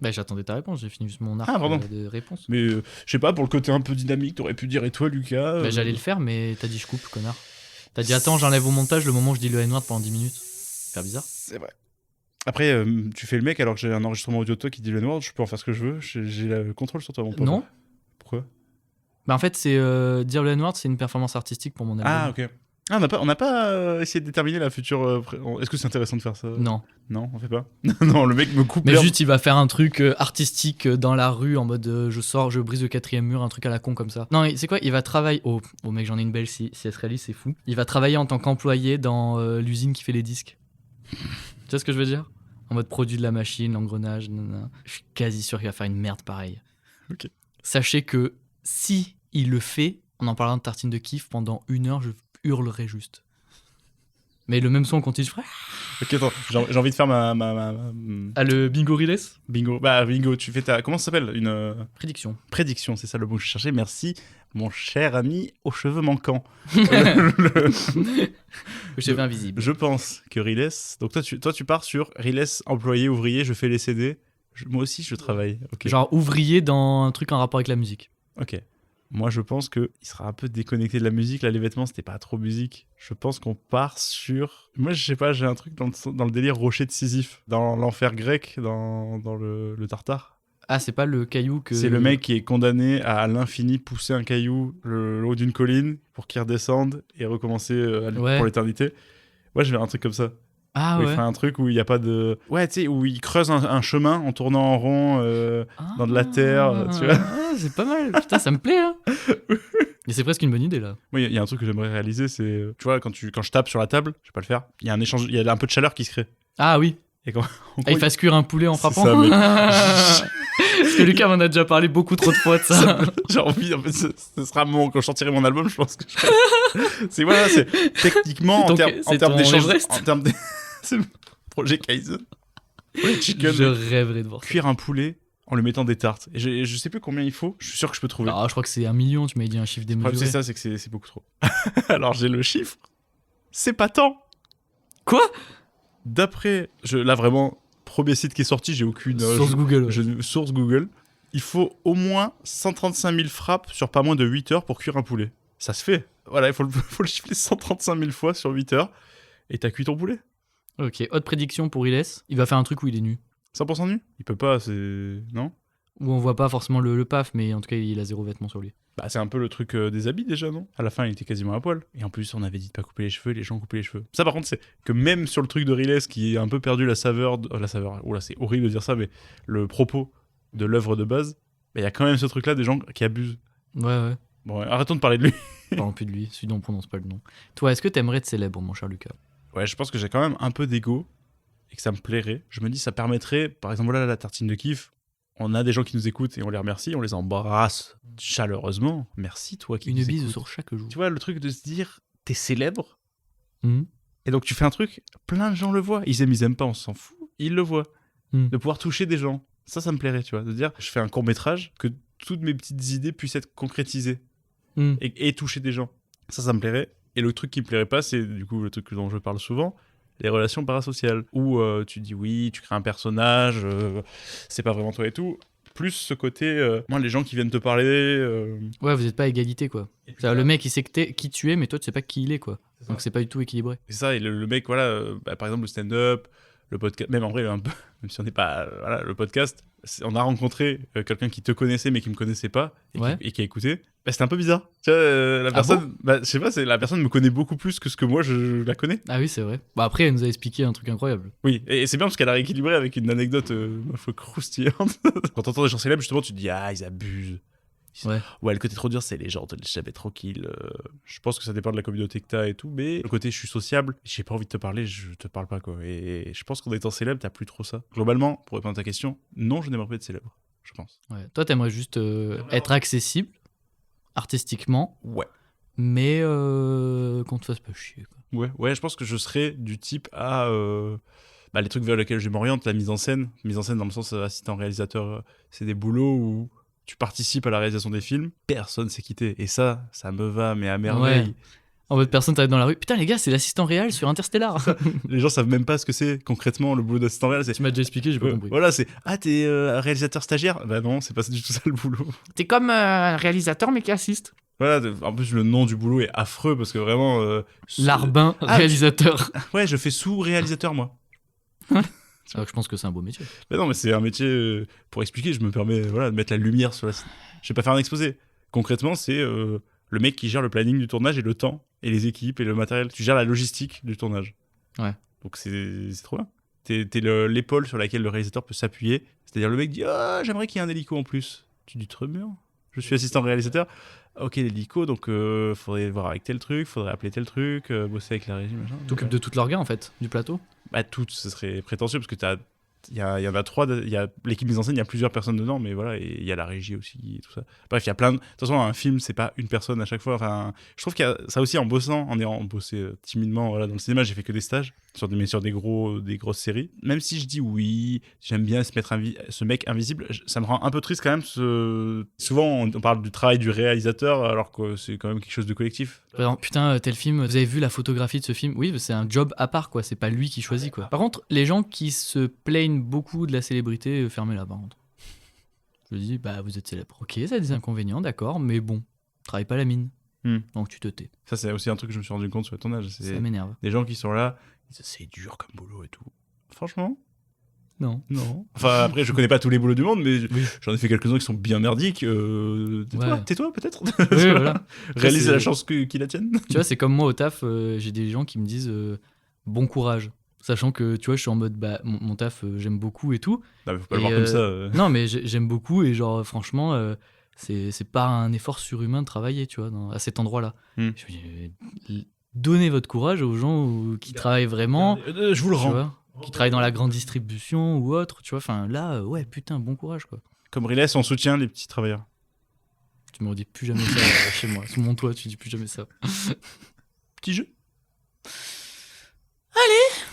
Bah j'attendais ta réponse, j'ai fini juste mon arc de réponse. Mais je sais pas, pour le côté un peu dynamique, t'aurais pu dire, et toi, Lucas J'allais le faire, mais t'as dit je coupe, connard. T'as dit attends, j'enlève au montage le moment où je dis le N-word pendant 10 minutes. Faire bizarre. C'est vrai. Après, tu fais le mec alors que j'ai un enregistrement audio de toi qui dit le N-word, je peux en faire ce que je veux, j'ai le contrôle sur toi, mon pote. Non. Pourquoi? Bah en fait, c'est dire le N-word, c'est une performance artistique pour mon album. Ah, ok. Ah, on n'a pas essayé de déterminer la future... Est-ce que c'est intéressant de faire ça? Non. Non, on fait pas. Non, le mec me coupe. Mais juste, il va faire un truc artistique dans la rue, en mode je brise le 4e mur, un truc à la con comme ça. Non, c'est quoi? Il va travailler... Oh mec, j'en ai une belle, si elle se réalise, c'est fou. Il va travailler en tant qu'employé dans l'usine qui fait les disques. Tu vois ce que je veux dire? En mode produit de la machine, l'engrenage, nanana. Je suis quasi sûr qu'il va faire une merde pareille. Ok. Sachez que si il le fait, en parlant de tartine de kiff, pendant 1 heure, je hurlerai juste. Mais le même son continue, je ferai... Ok, attends, j'ai envie de faire ma... Ah, le bingo riles? Bingo. Bah, bingo, tu fais ta... Comment ça s'appelle? Une... Prédiction, c'est ça le mot que je cherchais. Merci, mon cher ami aux cheveux manquants. Le cheveu invisible. Je pense que Riles... Donc toi, tu pars sur Riles, employé, ouvrier, je fais les CD. Moi aussi, je travaille. Okay. Genre ouvrier dans un truc en rapport avec la musique. Ok. Moi, je pense qu'il sera un peu déconnecté de la musique. Là, les vêtements, c'était pas trop musique. Je pense qu'on part sur... Moi, je sais pas, j'ai un truc dans le délire rocher de Sisyphe. Dans l'enfer grec, dans le Tartare. Ah, c'est pas le caillou que... C'est le mec qui est condamné à l'infini pousser un caillou le haut d'une colline pour qu'il redescende et recommencer pour l'éternité. Ouais, je vais un truc comme ça. Ah où ouais. il ferait un truc où il n'y a pas de... Ouais, tu sais, où il creuse un chemin en tournant en rond dans de la terre, tu vois. C'est pas mal. Putain, ça me plaît, hein. Mais c'est presque une bonne idée, là. Oui, il y a un truc que j'aimerais réaliser, c'est... Tu vois, quand je tape sur la table, je vais pas le faire, il y a un échange, il y a un peu de chaleur qui se crée. Ah oui. Et quand, Ah, il fasse cuire un poulet en C'est frappant. ça, mais- Parce que Lucas m'en a déjà parlé beaucoup trop de fois de ça. j'ai envie, en fait, ce sera quand je sortirai mon album, je pense que je ferai- c'est voilà, c'est techniquement C'est en ton- termes c'est ton d'échange, Everest. en termes de c'est le projet Kaizen. Projet Chicken, Je rêverais de voir ça. cuire un poulet en lui mettant des tartes. Et je sais plus combien il faut, je suis sûr que je peux trouver. Ah, je crois que c'est 1 million, tu m'avais dit un chiffre Le problème, démesuré. c'est ça, c'est que c'est beaucoup trop. Alors j'ai le chiffre, c'est pas tant. Quoi? D'après, là vraiment, premier site qui est sorti, j'ai aucune Source Google. source Google. Il faut au moins 135 000 frappes sur pas moins de 8 heures pour cuire un poulet. Ça se fait. Voilà, il faut le chiffrer 135 000 fois sur 8 heures. Et t'as cuit ton poulet. Ok, haute prédiction pour Iles. Il va faire un truc où il est nu. 100% nu. Il peut pas, c'est... Non. Où on voit pas forcément le paf, mais en tout cas, il a 0 vêtements sur lui. Bah c'est un peu le truc des habits déjà, non? À la fin, il était quasiment à poil. Et en plus, on avait dit de pas couper les cheveux, les gens coupaient les cheveux. Ça par contre, c'est que même sur le truc de Riles, qui a un peu perdu la saveur... la saveur... Oula, c'est horrible de dire ça, mais le propos de l'œuvre de base, il y a quand même ce truc-là des gens qui abusent. Ouais. Bon, arrêtons de parler de lui. Parlons plus de lui, celui dont on prononce pas le nom. Toi, est-ce que t'aimerais être célèbre, mon cher Lucas? Ouais, je pense que j'ai quand même un peu d'ego et que ça me plairait. Je me dis, ça permettrait, par exemple, là, la tartine de kiff, on a des gens qui nous écoutent et on les remercie, on les embrasse chaleureusement. Merci, toi qui Une nous bise écoutes. sur chaque jour. Tu vois, le truc de se dire, t'es célèbre, Mhm. et donc tu fais un truc, plein de gens le voient. Ils aiment pas, on s'en fout, ils le voient. Mhm. De pouvoir toucher des gens, ça me plairait, tu vois. De dire, je fais un court-métrage, que toutes mes petites idées puissent être concrétisées Mhm. et toucher des gens. Ça me plairait. Et le truc qui me plairait pas, c'est du coup le truc dont je parle souvent, les relations parasociales. Où tu dis oui, tu crées un personnage, c'est pas vraiment toi et tout. Plus ce côté, moi, les gens qui viennent te parler. Ouais, vous êtes pas à égalité, quoi. C'est-à-dire, le mec, il sait qui tu es, mais toi, tu sais pas qui il est, quoi. Donc, c'est pas du tout équilibré. C'est ça, et le mec, voilà, par exemple, le stand-up, le podcast, même en vrai, un peu, même si on n'est pas. Voilà, le podcast, on a rencontré quelqu'un qui te connaissait mais qui me connaissait pas et, Ouais. et qui a écouté. Bah, c'était un peu bizarre. Tu vois, la personne, bah, je sais pas, la personne me connaît beaucoup plus que ce que moi je la connais. Ah oui, c'est vrai. Bah, après, elle nous a expliqué un truc incroyable. Oui, et c'est bien parce qu'elle a rééquilibré avec une anecdote un peu croustillante. Quand t'entends des gens célèbres, justement, tu te dis, ah, ils abusent. Ouais. Ouais, le côté trop dur, c'est les gens te laissent jamais tranquille. Je pense que ça dépend de la communauté que t'as et tout, mais le côté je suis sociable, j'ai pas envie de te parler, je te parle pas, quoi. Et je pense qu'en étant célèbre, t'as plus trop ça. Globalement, pour répondre à ta question, non, je n'aimerais pas être célèbre, je pense. Ouais. Toi, t'aimerais juste être accessible, artistiquement, Ouais. mais qu'on te fasse pas chier, quoi. Ouais, je pense que je serais du type à. Bah, les trucs vers lesquels je m'oriente, la mise en scène. Mise en scène dans le sens assistant réalisateur, c'est des boulots où tu participes à la réalisation des films, personne s'est quitté. Et ça me va, mais à merveille. Ouais. En mode personne t'arrête dans la rue. Putain, les gars, c'est l'assistant réel sur Interstellar. Les gens savent même pas ce que c'est concrètement le boulot d'assistant réel. C'est Tu m'as déjà expliqué, j'ai pas compris. voilà, c'est t'es réalisateur stagiaire. Bah non, c'est pas du tout ça le boulot. T'es comme un réalisateur, mais qui assiste. Voilà, en plus le nom du boulot est affreux parce que vraiment. Larbin, Ah, réalisateur. Ouais, je fais sous-réalisateur moi. Alors que je pense que c'est un beau métier. Mais non, mais c'est un métier. Pour expliquer, je me permets de mettre la lumière sur la. Je vais pas faire un exposé. Concrètement, c'est le mec qui gère le planning du tournage et le temps et les équipes et le matériel. Tu gères la logistique du tournage. Ouais. Donc c'est trop bien. T'es l'épaule sur laquelle le réalisateur peut s'appuyer. C'est-à-dire le mec dit j'aimerais qu'il y ait un hélico en plus. Tu dis très bien. Je suis assistant réalisateur. Ok, l'hélico, donc faudrait voir avec tel truc, faudrait appeler tel truc, bosser avec la régie, machin. T'occupes de toute l'orga, en fait, du plateau. Bah toutes, ce serait prétentieux parce que il y en a 3, il y a l'équipe mise en scène, il y a plusieurs personnes dedans, mais voilà, et il y a la régie aussi et tout ça. Bref, il y a plein de... De toute façon, un film, c'est pas une personne à chaque fois. Enfin, je trouve qu'il y a ça aussi en bossant, en ayant bossé timidement voilà, dans le cinéma, j'ai fait que des stages sur des grosses séries. Même si je dis oui, j'aime bien ce mec invisible, ça me rend un peu triste quand même. Souvent, on parle du travail du réalisateur, alors que c'est quand même quelque chose de collectif. Par exemple, putain, tel film, vous avez vu la photographie de ce film? Oui, c'est un job à part, quoi. C'est pas lui qui choisit, quoi. Par contre, les gens qui se plaignent beaucoup de la célébrité, fermez-la, par contre. Je dis, bah, vous êtes célèbre. Ok, ça a des inconvénients, d'accord, mais bon, travaille pas la mine. Donc tu te tais. Ça, c'est aussi un truc que je me suis rendu compte sur le tournage. Ça m'énerve. Des gens qui sont là, ils disent, c'est dur comme boulot et tout. Franchement, non. Enfin, après, je connais pas tous les boulots du monde, mais Oui. j'en ai fait quelques-uns qui sont bien merdiques. Tais-toi, peut-être. Oui, voilà. Réalise C'est- la chance qui la tienne. Tu vois, c'est comme moi au taf, j'ai des gens qui me disent bon courage. Sachant que, tu vois, je suis en mode, bah, mon taf, j'aime beaucoup et tout. Non, mais faut pas le Et, voir comme ça. Non, mais j'aime beaucoup et genre, franchement, c'est pas un effort surhumain de travailler, tu vois, à cet endroit-là. Hmm. Je me dis, donnez votre courage aux gens qui travaillez vraiment. Je vous le tu rends. vois. qui travaillent dans la grande distribution ou autre, tu vois. Enfin, là, ouais, putain, bon courage, quoi. Comme Riles, on soutient les petits travailleurs. Tu me redis plus jamais ça chez moi. Sous mon toit, tu dis plus jamais ça. Petit jeu.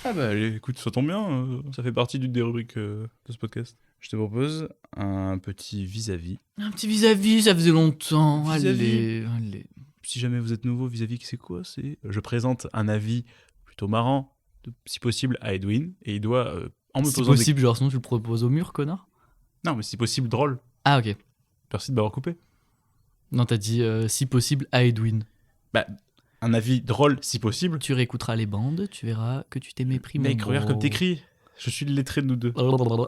Ah bah allez, écoute, ça tombe bien, ça fait partie d'une des rubriques de ce podcast. Je te propose un petit vis-à-vis. Un petit vis-à-vis, ça faisait longtemps. Vis-à-vis. Allez. Si jamais vous êtes nouveau, vis-à-vis, c'est quoi? Je présente un avis plutôt marrant, si possible, à Edwin, et il doit, en me Si posant possible, genre sinon tu le proposes au mur, connard. Non, mais si possible, drôle. Ah, ok. Merci de m'avoir coupé. Non, t'as dit si possible à Edwin. Bah, un avis drôle, si possible. Tu réécouteras les bandes, tu verras que tu t'es mépris. Mec, mon regarde bro. comme t'écris. Je suis le lettré de nous deux. Blablabla.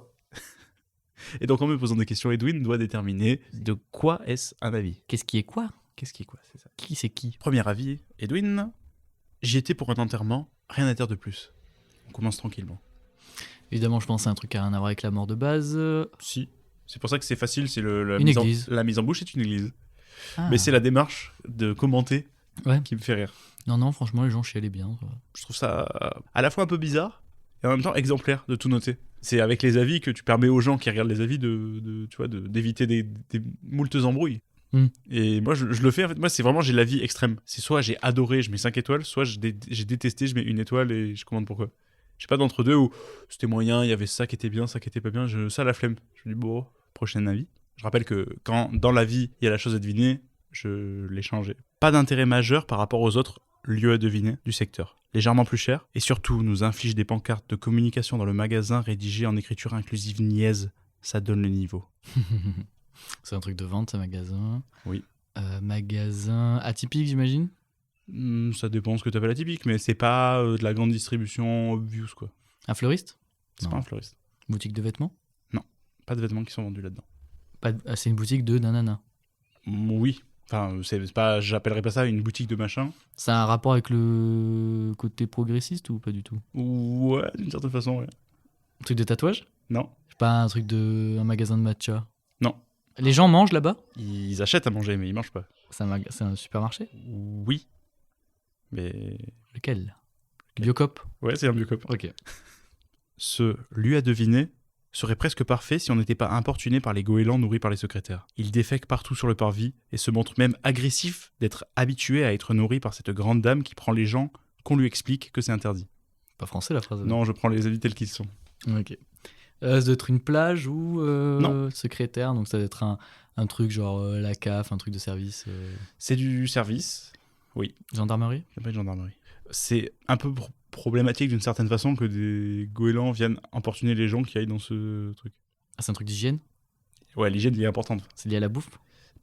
Et donc, en me posant des questions, Edwin doit déterminer de quoi est-ce un avis. Qu'est-ce qui est quoi? Qu'est-ce qui est quoi, c'est ça. Qui c'est qui? Premier avis, Edwin. J'y étais pour un enterrement, rien à dire de plus. On commence tranquillement. Évidemment, je pense à un truc à rien à voir avec la mort de base. Si. C'est pour ça que c'est facile, c'est la Une église. la mise en bouche est une église. Ah. Mais c'est la démarche de commenter Ouais. qui me fait rire. Non, franchement, les gens chialaient bien. Ça. Je trouve ça à la fois un peu bizarre et en même temps exemplaire de tout noter. C'est avec les avis que tu permets aux gens qui regardent les avis d'éviter des moultes embrouilles. Et moi, je le fais. En fait, moi, c'est vraiment, j'ai l'avis extrême. C'est soit j'ai adoré, je mets 5 étoiles, soit j'ai détesté, je mets 1 étoile et je commande pourquoi. Je sais pas d'entre deux où c'était moyen, il y avait ça qui était bien, ça qui était pas bien. Ça, la flemme. Je me dis, bon, prochain avis. Je rappelle que quand dans la vie, il y a la chose à deviner, je l'ai changé. Pas d'intérêt majeur par rapport aux autres lieux à deviner du secteur. Légèrement plus cher, et surtout nous inflige des pancartes de communication dans le magasin rédigées en écriture inclusive niaise. Ça donne le niveau. C'est un truc de vente, ce magasin. Oui. Magasin atypique, j'imagine. Ça dépend ce que tu appelles atypique, mais c'est pas de la grande distribution obvious, quoi. Un fleuriste? C'est Non. pas un fleuriste. Boutique de vêtements? Pas de vêtements qui sont vendus là-dedans. C'est une boutique de nanana. Oui. Enfin, c'est pas, j'appellerais pas ça une boutique de machin. Ça a un rapport avec le côté progressiste ou pas du tout? Ouais, d'une certaine façon, ouais. Un truc de tatouage? Non. C'est pas un truc un magasin de matcha? Non. Les gens mangent là-bas? Ils achètent à manger, mais ils mangent pas. C'est un supermarché? Oui. Mais... Lequel? Biocop? Ouais, c'est un Biocop. Ok. Ce lieu à deviner serait presque parfait si on n'était pas importuné par les goélands nourris par les secrétaires. Il défèque partout sur le parvis et se montre même agressif d'être habitué à être nourri par cette grande dame qui prend les gens qu'on lui explique que c'est interdit. Pas français la phrase? Non, je prends les avis tels qu'ils sont. Ok. Ça doit être une plage ou Non. secrétaire, donc ça doit être un truc genre la CAF, un truc de service. C'est du service. Gendarmerie? Il n'y a pas de gendarmerie. C'est un peu problématique d'une certaine façon que des goélands viennent importuner les gens qui aillent dans ce truc. Ah, c'est un truc d'hygiène? Ouais, l'hygiène est importante. C'est lié à la bouffe?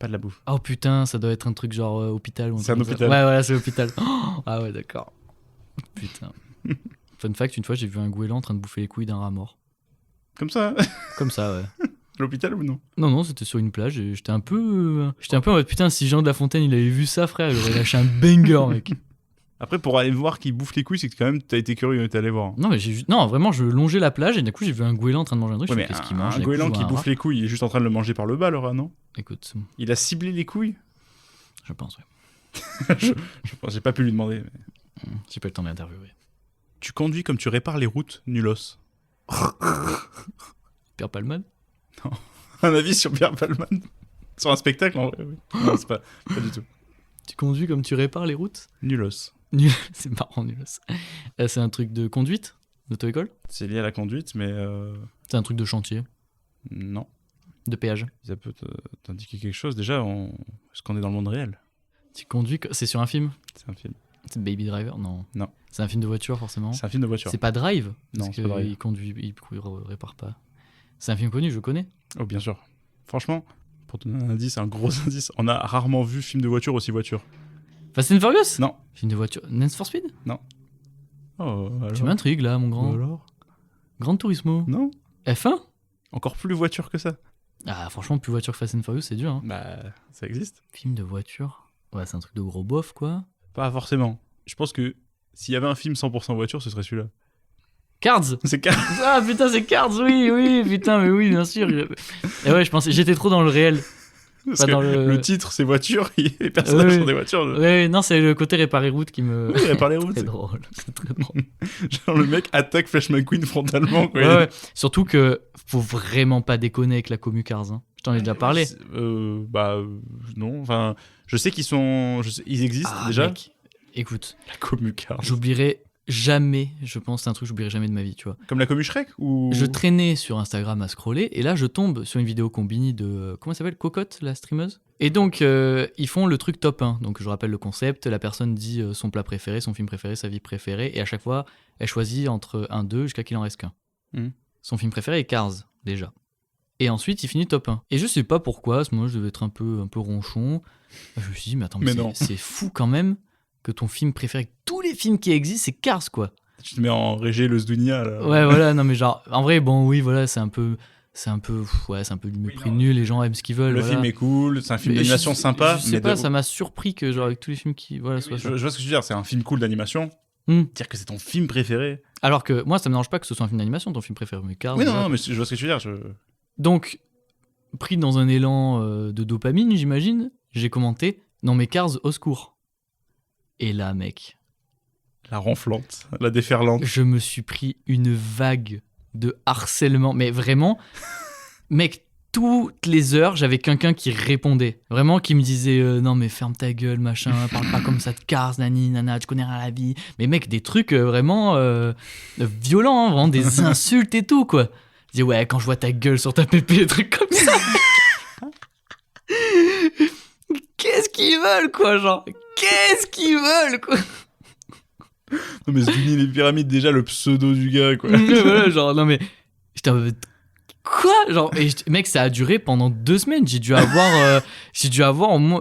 Pas de la bouffe. Oh putain, ça doit être un truc genre hôpital ou C'est truc un comme ça. hôpital. Ouais, voilà, c'est l'hôpital. Oh, ah ouais, d'accord. Putain. Fun fact, une fois j'ai vu un goéland en train de bouffer les couilles d'un rat mort. Comme ça. Comme ça, ouais. L'hôpital ou non? Non, c'était sur une plage et j'étais un peu en mode putain, si Jean de La Fontaine il avait vu ça, frère, il aurait lâché un banger, mec. Après, pour aller voir qui bouffe les couilles, c'est que quand même, t'as été curieux et t'es allé voir. Non, mais non, vraiment, je longeais la plage et d'un coup j'ai vu un goéland en train de manger un truc. Ouais, Je mais fais, qu'est-ce qu'il mange? un Et du coup, goéland je vois qui un bouffe rat. les couilles, il est juste en train de le manger par le bas, le rat, non? Écoute, Il a ciblé les couilles? je pense, ouais. je pense, j'ai pas pu lui demander. Mais... J'ai pas le temps d'interviewer. Tu conduis comme tu répares les routes, nulos. Pierre Palman? Un avis sur Pierre Palman? Sur un spectacle, en vrai, oui. Non, c'est pas du tout. Tu conduis comme tu répares les routes? Nulos. C'est marrant, nulos. C'est un truc de conduite? D'auto-école? C'est lié à la conduite, mais C'est un truc de chantier? non. De péage? Ça peut t'indiquer quelque chose. Déjà, est-ce qu'on est dans le monde réel? Tu conduis... C'est sur un film? C'est un film. C'est Baby Driver? Non. Non. C'est un film de voiture, forcément? C'est un film de voiture. C'est pas Drive? Non, Parce c'est pas Drive. qu'il conduit, il répare pas. C'est un film connu, je connais. Oh, bien sûr. Franchement, pour te donner un indice, un gros indice, on a rarement vu film de voiture aussi voiture. Fast and Furious? Non. Film de voiture. Need for Speed? Oh, alors. Tu m'intrigues là, mon grand. Alors Gran Turismo. Non. F1? Encore plus voiture que ça. Ah, franchement, plus voiture que Fast and Furious, c'est dur. Hein. Bah, ça existe. Film de voiture? Ouais, c'est un truc de gros bof, quoi. Pas forcément. Je pense que s'il y avait un film 100% voiture, ce serait celui-là. Cards? C'est car... Ah putain, c'est Cards, oui, putain, mais oui, bien sûr. Et ouais, je pensais, j'étais trop dans le réel. Parce Pas que dans le titre, c'est voiture, les personnages Oui. sont des voitures. Ouais, non, c'est le côté réparer route qui me. Oui, il répare les routes. C'est drôle, c'est très drôle. Genre, le mec attaque Flash McQueen frontalement. Quoi. Ouais. Surtout que faut vraiment pas déconner avec la commu Cars. Hein. Je t'en ai déjà parlé. Non. Enfin, je sais qu'ils sont. Ils existent déjà. Mec, écoute, La commu Cars. j'oublierai jamais, je pense, c'est un truc que j'oublierai jamais de ma vie, tu vois. Comme la commu Shrek ou... Je traînais sur Instagram à scroller et là je tombe sur une vidéo Combini de comment ça s'appelle, Cocotte, la streameuse. Et donc ils font le truc top 1. Donc je rappelle le concept, la personne dit son plat préféré, son film préféré, sa vie préférée et à chaque fois elle choisit entre 1 2 jusqu'à qu'il en reste qu'un. Son film préféré est Cars déjà. Et ensuite il finit top 1. Et je sais pas pourquoi, à ce moment je devais être un peu ronchon. Je me suis dit mais attends, c'est fou quand même que ton film préféré, tous les films qui existent, c'est Cars quoi. Tu te mets en Régé le Zdounia là. Ouais, voilà, non mais genre, en vrai, bon, oui, voilà, c'est un peu du mépris nul, les gens aiment ce qu'ils veulent. Le voilà. film est cool, c'est un film d'animation sympa. Je sais pas, ça m'a surpris que, genre, avec tous les films qui. Voilà, soit je vois ce que tu veux dire, c'est un film cool d'animation. Dire que c'est ton film préféré. Alors que moi, ça me dérange pas que ce soit un film d'animation, ton film préféré, mais Cars. Oui, non, mais je vois ce que tu veux dire. Donc, pris dans un élan de dopamine, j'imagine, j'ai commenté non, mais Cars, au secours. Et là, mec. La ronflante, la déferlante. Je me suis pris une vague de harcèlement. Mais vraiment, mec, toutes les heures, j'avais quelqu'un qui répondait. Vraiment, qui me disait non, mais ferme ta gueule, machin, parle pas comme ça de Cars, nani, nana, tu connais rien à la vie. Mais mec, des trucs vraiment violents, hein, vraiment des insultes et tout, quoi. Je disais, ouais, quand je vois ta gueule sur ta pépé, des trucs comme ça. Qu'est-ce qu'ils veulent, quoi, genre? Qu'est-ce qu'ils veulent, quoi? Non, mais Zdounia les pyramides, déjà, le pseudo du gars, quoi. Voilà, genre, non, mais. J'étais en mode. Quoi? Genre, mec, ça a duré pendant 2 semaines. J'ai dû avoir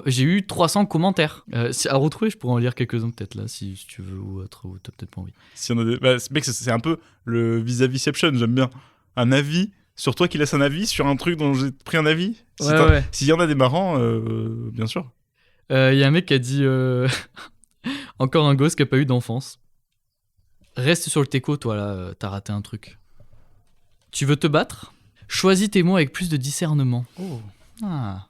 j'ai eu 300 commentaires. À retrouver, je pourrais en lire quelques-uns, peut-être, là, si tu veux, ou autre, ou t'as peut-être pas envie. Si on a des... mec, c'est un peu le vis-à-visception, j'aime bien. Un avis sur toi qui laisse un avis sur un truc dont j'ai pris un avis. Ouais. S'il y en a des marrants, bien sûr. Y a un mec qui a dit encore un gosse qui a pas eu d'enfance. Reste sur le teco, toi là, t'as raté un truc. Tu veux te battre? Choisis tes mots avec plus de discernement. Oh. Ah.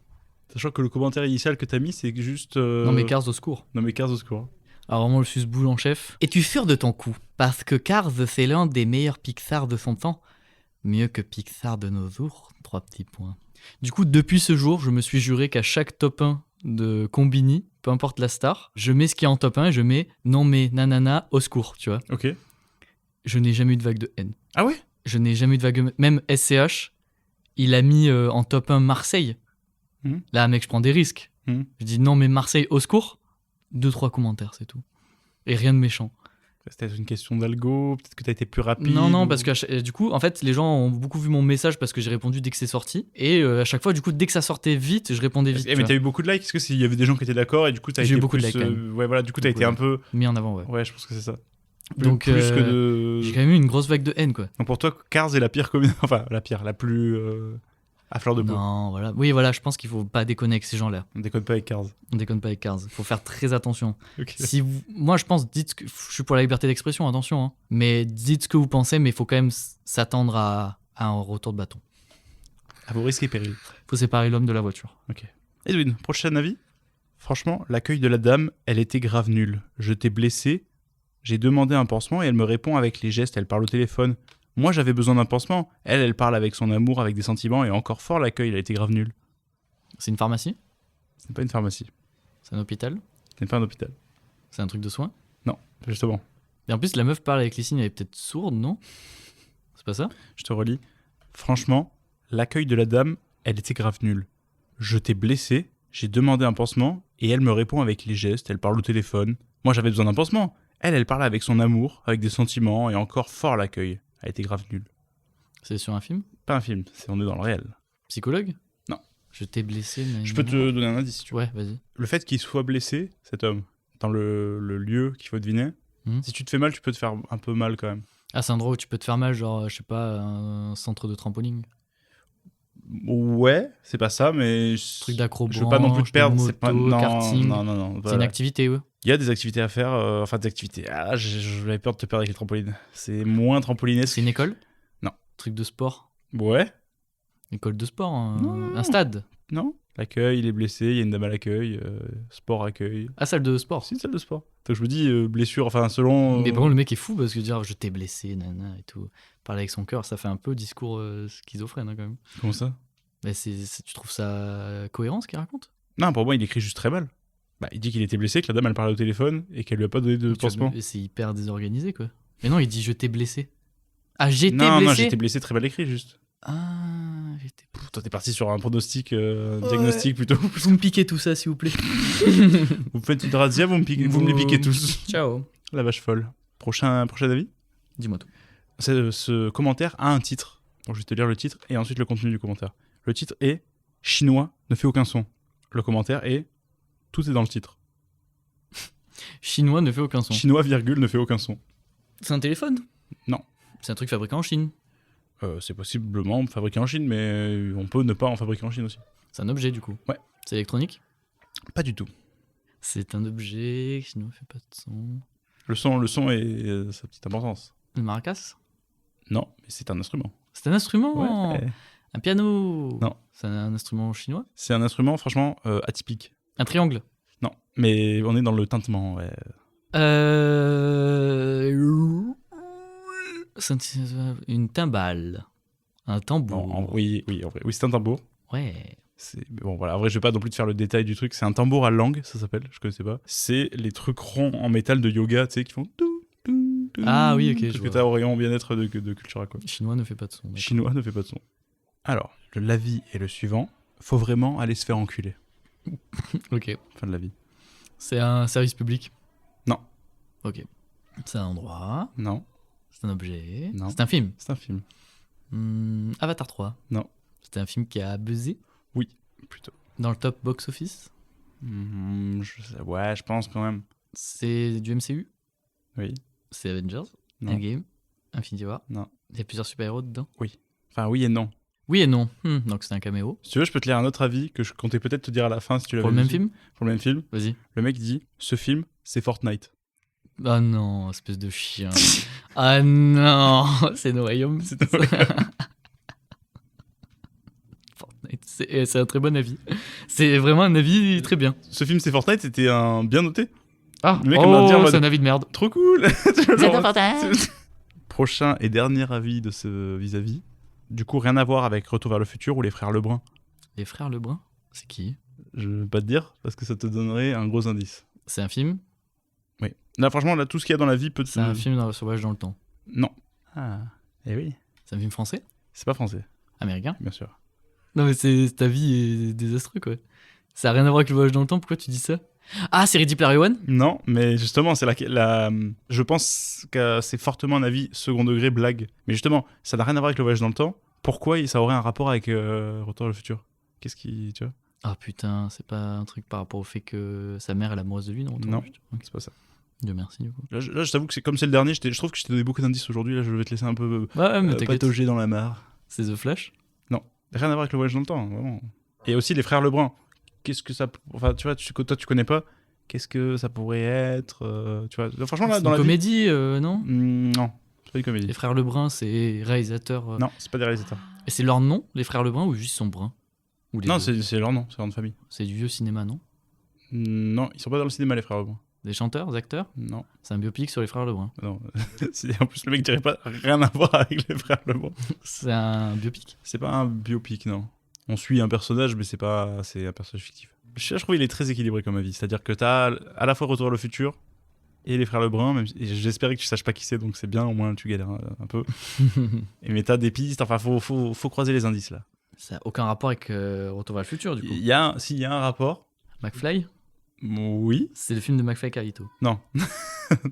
Sachant que le commentaire initial que t'as mis, c'est juste. Non mais Cars au secours. Non mais Cars au secours. Alors vraiment le susboule en chef. Es-tu sûr de ton coup? Parce que Cars c'est l'un des meilleurs Pixar de son temps. Mieux que Pixar de nos jours. 3 petits points. Du coup, depuis ce jour, je me suis juré qu'à chaque top 1 de Combini, peu importe la star, je mets ce qui est en top 1 et je mets non mais nanana au secours, tu vois. Ok. Je n'ai jamais eu de vague de haine. Ah ouais? Je n'ai jamais eu de vague de... Même SCH, il a mis en top 1 Marseille. Là, mec, je prends des risques. Je dis non mais Marseille au secours. 2-3 commentaires, c'est tout. Et rien de méchant. C'était une question d'algo, peut-être que t'as été plus rapide. Non, parce que du coup, en fait, les gens ont beaucoup vu mon message parce que j'ai répondu dès que c'est sorti. Et à chaque fois, du coup, dès que ça sortait vite, je répondais vite. Mais t'as eu beaucoup de likes? Est-ce qu'il y avait des gens qui étaient d'accord et du coup t'as été j'ai eu beaucoup plus, de likes quand même. Ouais, voilà, du coup t'as été un peu mis en avant, ouais. Ouais, je pense que c'est ça. Donc, plus que de. J'ai quand même eu une grosse vague de haine, quoi. Donc pour toi, Cars est la pire commune. Enfin, la pire, la plus à fleur de peau. Non, voilà. Oui, voilà, je pense qu'il faut pas déconner avec ces gens-là. On déconne pas avec Cars. On déconne pas avec Cars. Faut faire très attention. Okay. Moi, je pense, dites que je suis pour la liberté d'expression, attention. Hein. Mais dites ce que vous pensez, mais il faut quand même s'attendre à un retour de bâton. À vos risques et périls. Faut séparer l'homme de la voiture. Ok. Edwin, prochain avis. Franchement, l'accueil de la dame, elle était grave nulle. Je t'ai blessé. J'ai demandé un pansement et elle me répond avec les gestes. Elle parle au téléphone. Moi, j'avais besoin d'un pansement. Elle parle avec son amour, avec des sentiments. Et encore fort, l'accueil, elle a été grave nulle. C'est une pharmacie? C'est pas une pharmacie. C'est un hôpital? C'est pas un hôpital. C'est un truc de soins? Non, justement. Et en plus, la meuf parle avec les signes, elle est peut-être sourde, non? C'est pas ça? Je te relis. Franchement, l'accueil de la dame, elle était grave nulle. Je t'ai blessé, j'ai demandé un pansement, et elle me répond avec les gestes, elle parle au téléphone. Moi, j'avais besoin d'un pansement. Elle parle avec son amour, avec des sentiments, et encore fort l'accueil. Elle était grave nulle. C'est sur un film? Pas un film, on est dans le réel. Psychologue? Non. Je t'ai blessé, mais... Je peux te donner un indice si tu veux. Ouais, vas-y. Le fait qu'il soit blessé, cet homme, dans le lieu qu'il faut deviner, si tu te fais mal, tu peux te faire un peu mal quand même. Ah, c'est un endroit où tu peux te faire mal, genre, je sais pas, un centre de trampoline? Ouais, c'est pas ça, mais... Truc d'accrobranche, je veux pas non plus te perdre. moto, c'est pas... karting. Non. C'est une activité, ouais. Il y a des activités à faire, enfin des activités. Ah, j'avais peur de te perdre avec les trampolines. C'est moins trampolinesque. C'est une école? Non. Truc de sport? Ouais. École de sport, Non. un stade? Non. L'accueil, il est blessé, il y a une dame à l'accueil, sport accueil. Ah, salle de sport. C'est une salle de sport. Donc je me dis, blessure, enfin selon... Mais bon, le mec est fou parce que dire je t'ai blessé, nana et tout. Parler avec son cœur, ça fait un peu discours schizophrène hein, quand même. Comment ça? Mais tu trouves ça cohérent ce qu'il raconte? Non, pour moi, il écrit juste très mal. Bah, il dit qu'il était blessé, que la dame, elle parlait au téléphone et qu'elle lui a pas donné de pansement. C'est hyper désorganisé quoi. Mais non, il dit je t'ai blessé. Ah, j'étais Non, blessé. non, j'étais blessé, très mal écrit, juste. Ah, j'étais. Pff, toi, t'es parti sur un pronostic, un diagnostic plutôt. Vous me piquez tout ça s'il vous plaît. Vous me faites une razzia, vous me les piquez tous. Ciao. La vache folle. Prochain avis? Dis-moi tout. Ce commentaire a un titre. Donc, je vais te lire le titre et ensuite le contenu du commentaire. Le titre est « Chinois ne fait aucun son ». Le commentaire est « Tout est dans le titre ». Chinois ne fait aucun son. Chinois, virgule, ne fait aucun son. C'est un téléphone? Non. C'est un truc fabriqué en Chine. C'est possiblement fabriqué en Chine, mais on peut ne pas en fabriquer en Chine aussi. C'est un objet du coup. Ouais. C'est électronique? Pas du tout. C'est un objet qui ne fait pas de son. Le son est sa petite importance. Une maracas? Non, mais c'est un instrument. C'est un instrument? Ouais. Un piano? Non. C'est un instrument chinois? C'est un instrument, franchement, atypique. Un triangle? Non, mais on est dans le tintement, ouais. Une timbale. Un tambour. Bon, oui, en vrai. Oui, c'est un tambour. Ouais. Bon, voilà. En vrai, je vais pas non plus te faire le détail du truc. C'est un tambour à langue, ça s'appelle. Je connaissais pas. C'est les trucs ronds en métal de yoga, tu sais, qui font... Ah oui, ok, je Parce que vois. t'as au rayon bien-être de Cultura, quoi. Chinois ne fait pas de son. D'accord. Chinois ne fait pas de son. Alors, l'avis est le suivant. Faut vraiment aller se faire enculer. Ok. Fin de l'avis. C'est un service public? Non. Ok. C'est un endroit. Non. C'est un objet. Non. C'est un film. C'est un film. Avatar 3. Non. C'était un film qui a buzzé Oui, plutôt. dans le top box-office. Ouais, je pense quand même. C'est du MCU. Oui. C'est Avengers. Non. Endgame. Infinity War. Non. Il y a plusieurs super-héros dedans. Enfin, oui et non. Oui et non. Donc c'est un caméo. Si tu veux, je peux te lire un autre avis que je comptais peut-être te dire à la fin si tu l'avais Pour le même vu. film? Pour le même film. Vas-y. Le mec dit ce film, c'est Fortnite. Ah non, espèce de chien. Ah non, c'est No Way Home. Fortnite, c'est un très bon avis. C'est vraiment un avis très bien. Ce film, c'est Fortnite, c'était un bien noté. Ah, Le mec m'a dit en mode- c'est un avis de merde. Trop cool. C'est important. Prochain et dernier avis de ce vis-à-vis. Du coup, rien à voir avec Retour vers le futur ou les frères Lebrun. Les frères Lebrun, c'est qui? Je vais pas te dire parce que ça te donnerait un gros indice. C'est un film? Oui. Là, franchement, là, tout ce qu'il y a dans la vie peut te... C'est un film dans le sauvage dans le temps. Non. Ah. Eh oui. C'est un film français? C'est pas français, Américain? bien sûr. Non mais ta vie est désastreux quoi. Ça a rien à voir avec le voyage dans le temps, pourquoi tu dis ça? Ah, c'est Ready Player One? Non, mais justement, c'est je pense que c'est fortement un avis second degré blague. Mais justement, ça n'a rien à voir avec le voyage dans le temps. Pourquoi ça aurait un rapport avec Retour vers le futur? Qu'est-ce qui, tu vois? Ah putain, c'est pas un truc par rapport au fait que sa mère est amoureuse de lui, non? Non. Ok. C'est pas ça. Dieu merci du coup. Là, je t'avoue que c'est comme c'est le dernier. Je trouve que je t'ai donné beaucoup d'indices aujourd'hui. Là, je vais te laisser un peu Ouais, mais t'inquiète. patauger dans la mare. C'est The Flash? Rien à voir avec le voyage dans le temps, vraiment. Et aussi les frères Lebrun. Qu'est-ce que ça, enfin, tu vois, toi tu connais pas. Qu'est-ce que ça pourrait être, tu vois? Franchement là, C'est dans une la comédie, non? Non, c'est pas une comédie. Les frères Lebrun, c'est réalisateur. Non, c'est pas des réalisateurs. Et c'est leur nom, les frères Lebrun, ou juste son brun? Ou les Non, deux? c'est leur nom, c'est leur nom de famille. C'est du vieux cinéma, non? Non, ils sont pas dans le cinéma les frères Lebrun. Des chanteurs, des acteurs? Non, C'est un biopic sur les frères Lebrun. non. En plus le mec dirait pas rien à voir avec les frères Lebrun. C'est un biopic? C'est pas un biopic, non. On suit un personnage, mais c'est un personnage fictif. Je trouve qu'il est très équilibré comme avis. C'est-à-dire que t'as à la fois Retour vers le futur et les frères Lebrun, même et j'espérais que tu saches pas qui c'est, donc c'est bien, au moins tu galères un peu. Mais t'as des pistes, enfin faut croiser les indices là. Ça n'a aucun rapport avec Retour vers le futur, du coup. Il y a un rapport. McFly? Oui. C'est le film de McFly Carlito. Non.